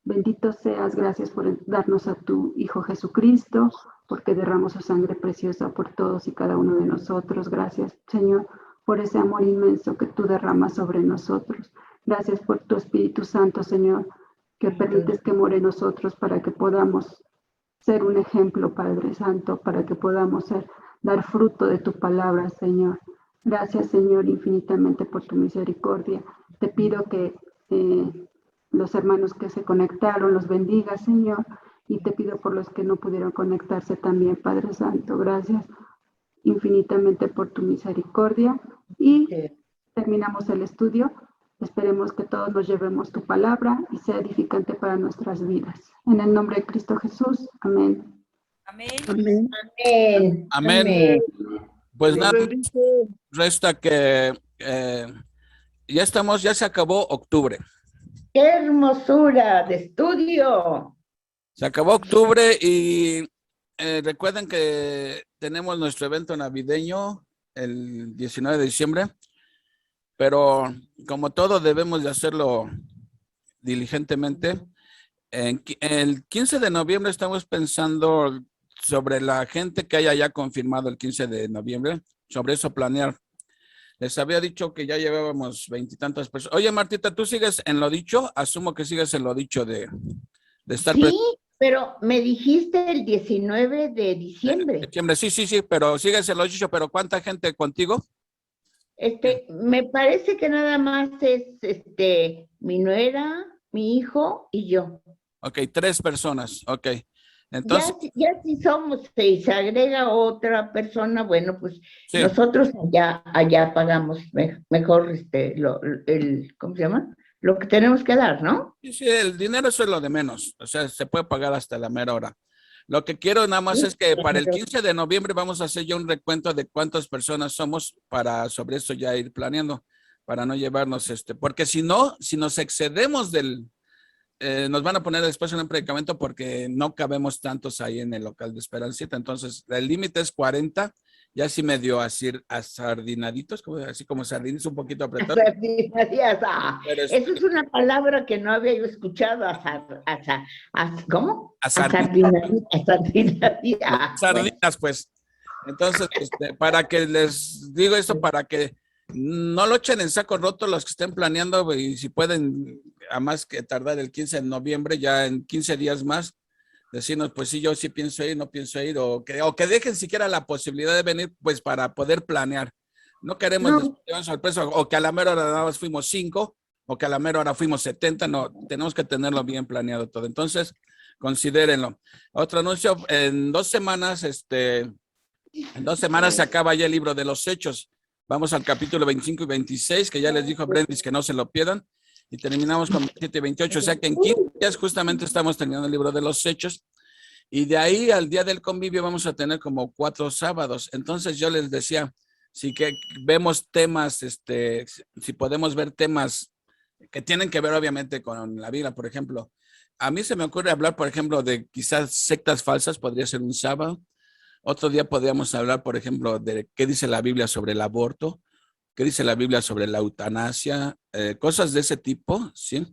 Bendito seas, gracias por darnos a tu Hijo Jesucristo, porque derramó su sangre preciosa por todos y cada uno de nosotros. Gracias, Señor, por ese amor inmenso que tú derramas sobre nosotros. Gracias por tu Espíritu Santo, Señor, que permites que more en nosotros para que podamos ser un ejemplo, Padre Santo, para que podamos dar fruto de tu palabra, Señor. Gracias, Señor, infinitamente por tu misericordia. Te pido que los hermanos que se conectaron los bendiga, Señor, y te pido por los que no pudieron conectarse también, Padre Santo. Gracias infinitamente por tu misericordia. Y terminamos el estudio. Esperemos que todos nos llevemos tu palabra y sea edificante para nuestras vidas. En el nombre de Cristo Jesús. Amén. Amén. Amén. Amén. Amén. Amén. Pues Dios nada, bendice. resta que ya se acabó octubre. ¡Qué hermosura de estudio! Se acabó octubre y recuerden que tenemos nuestro evento navideño el 19 de diciembre, pero como todo debemos de hacerlo diligentemente. El 15 de noviembre estamos pensando sobre la gente que haya ya confirmado el 15 de noviembre, sobre eso planear. Les había dicho que ya llevábamos 20 y tantas personas. Oye, Martita, ¿tú sigues en lo dicho? Asumo que sigues en lo dicho de estar Sí, pero me dijiste el 19 de diciembre. Sí, pero sigues en lo dicho, pero ¿cuánta gente contigo? Me parece que nada más es mi nuera, mi hijo y yo. Ok, 3 personas, ok. Entonces, Ya si somos 6, se agrega otra persona, bueno, pues sí. nosotros allá pagamos mejor ¿cómo se llama? Lo que tenemos que dar, ¿no? Sí, el dinero eso es lo de menos, o sea, se puede pagar hasta la mera hora. Lo que quiero nada más es que para el 15 de noviembre vamos a hacer ya un recuento de cuántas personas somos para sobre eso ya ir planeando, para no llevarnos porque si nos excedemos nos van a poner después en un predicamento porque no cabemos tantos ahí en el local de Esperancita. Entonces, el límite es 40, ya así medio asardinaditos, así como sardines un poquito apretados. Eso es una palabra que no había yo escuchado. ¿Cómo? Sardinas, pues. Entonces, para que les digo esto, para que no lo echen en saco roto los que estén planeando y si pueden, a más que tardar el 15 de noviembre, ya en 15 días más, decirnos, pues sí, yo sí pienso ir, no pienso ir, o que dejen siquiera la posibilidad de venir, pues para poder planear. No queremos una sorpresa, o que a la mera hora nada más fuimos 5, o que a la mera hora fuimos 70, no, tenemos que tenerlo bien planeado todo. Entonces, considérenlo. Otro anuncio, en 2 semanas, se acaba ya el libro de los Hechos. Vamos al capítulo 25 y 26, que ya les dijo Brendis que no se lo pierdan. y terminamos con 27 y 28, o sea que en 15 días justamente estamos terminando el libro de los Hechos, y de ahí al día del convivio vamos a tener como 4 sábados. Entonces yo les decía, si que vemos temas, si podemos ver temas que tienen que ver obviamente con la Biblia, por ejemplo, a mí se me ocurre hablar, por ejemplo, de quizás sectas falsas, podría ser un sábado. Otro día podríamos hablar, por ejemplo, de qué dice la Biblia sobre el aborto, qué dice la Biblia sobre la eutanasia, cosas de ese tipo, ¿sí?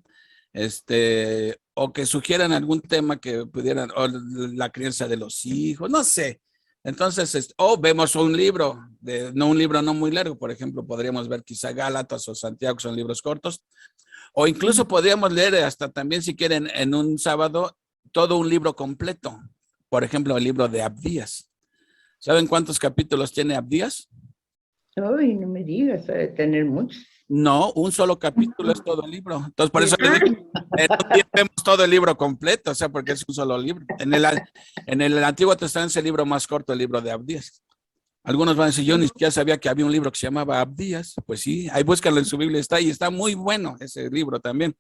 O que sugieran algún tema que pudieran, o la crianza de los hijos, no sé. Entonces, o vemos un libro, no un libro no muy largo, por ejemplo, podríamos ver quizá Gálatas o Santiago, que son libros cortos, o incluso podríamos leer hasta también, si quieren, en un sábado, todo un libro completo. Por ejemplo, el libro de Abdías. ¿Saben cuántos capítulos tiene Abdías? Ay, no me digas, ha de tener muchos. No, un solo capítulo es todo el libro. Entonces, por eso les digo, en un día vemos todo el libro completo, o sea, porque es un solo libro. En el Antiguo Testamento es el libro más corto, el libro de Abdías. Algunos van a decir, yo ni siquiera sabía que había un libro que se llamaba Abdías. Pues sí, ahí búscalo en su Biblia, está ahí, está muy bueno ese libro también.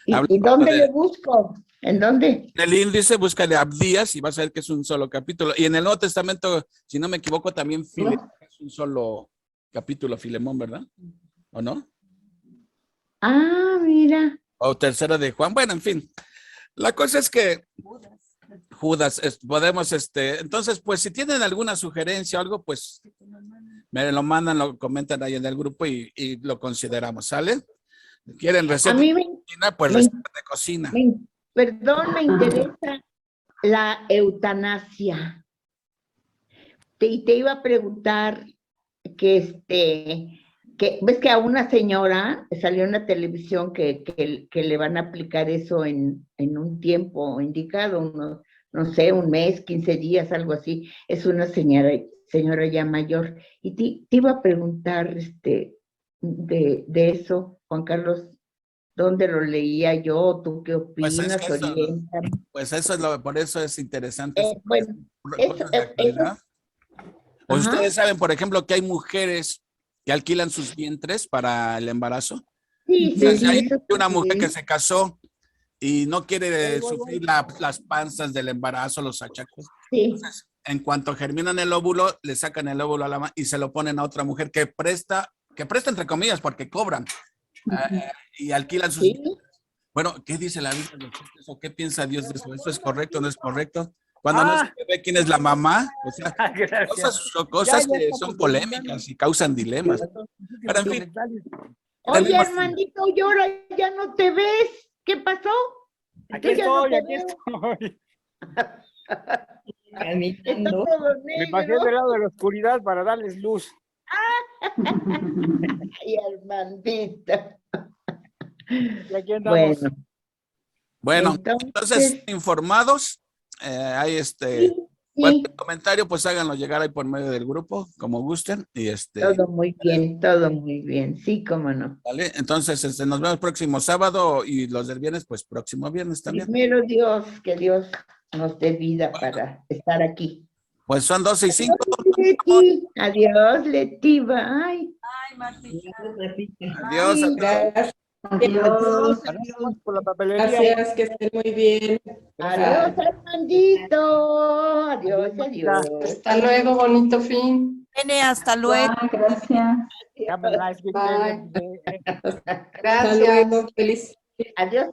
¿Y dónde le busco? ¿En dónde? En el índice, búscale Abdías y vas a ver que es un solo capítulo. Y en el Nuevo Testamento, si no me equivoco, también Filemón es un solo capítulo, Filemón, ¿verdad? ¿O no? Ah, mira. O tercera de Juan. Bueno, en fin. La cosa es que Judas, podemos, entonces, pues si tienen alguna sugerencia o algo, pues me lo mandan, lo comentan ahí en el grupo y lo consideramos, ¿sale? ¿Quieren receta A mí de cocina? Pues receta de cocina. Perdón, me interesa la eutanasia. Y te iba a preguntar que ves que a una señora salió en la televisión que le van a aplicar eso en un tiempo indicado, no sé, un mes, 15 días, algo así. Es una señora ya mayor. Y te iba a preguntar de eso, Juan Carlos, ¿dónde lo leía yo? ¿Tú qué opinas? Pues eso es por eso es interesante. Bueno, cosas de actualidad. O ustedes saben, por ejemplo, que hay mujeres que alquilan sus vientres para el embarazo. Sí, O sea, sí, si hay sí, una mujer que se casó y no quiere sufrir las panzas del embarazo, los achaques. Sí. Entonces, en cuanto germinan el óvulo, le sacan el óvulo a la mamá y se lo ponen a otra mujer que presta entre comillas, porque cobran y alquilan sus vientres. Bueno, ¿qué dice la Biblia? ¿O qué piensa Dios de eso? ¿Eso es correcto o no es correcto? Cuando no se ve quién es la mamá, o sea, cosas que son polémicas y causan dilemas. Pero en fin. Oye, Armandito, y ahora ya no te ves. ¿Qué pasó? Aquí estoy. Está todo negro. Me pasé del lado de la oscuridad para darles luz. Ay, Armandito. Y aquí andamos. Bueno, entonces informados, hay cualquier comentario, pues háganlo llegar ahí por medio del grupo, como gusten. Y todo muy bien, sí, cómo no. ¿Vale? Entonces, nos vemos próximo sábado y los del viernes, pues próximo viernes también. Primero Dios, que Dios nos dé vida para estar aquí. Pues son 12:05. Adiós, Leti, bye. Ay, Martita. Adiós. Gracias. Adiós. Adiós por la papelería. Gracias, que estén muy bien. Adiós, Armandito. Adiós. Hasta luego, bonito fin. Nene, hasta luego. Gracias. Bye. Gracias, feliz. Adiós.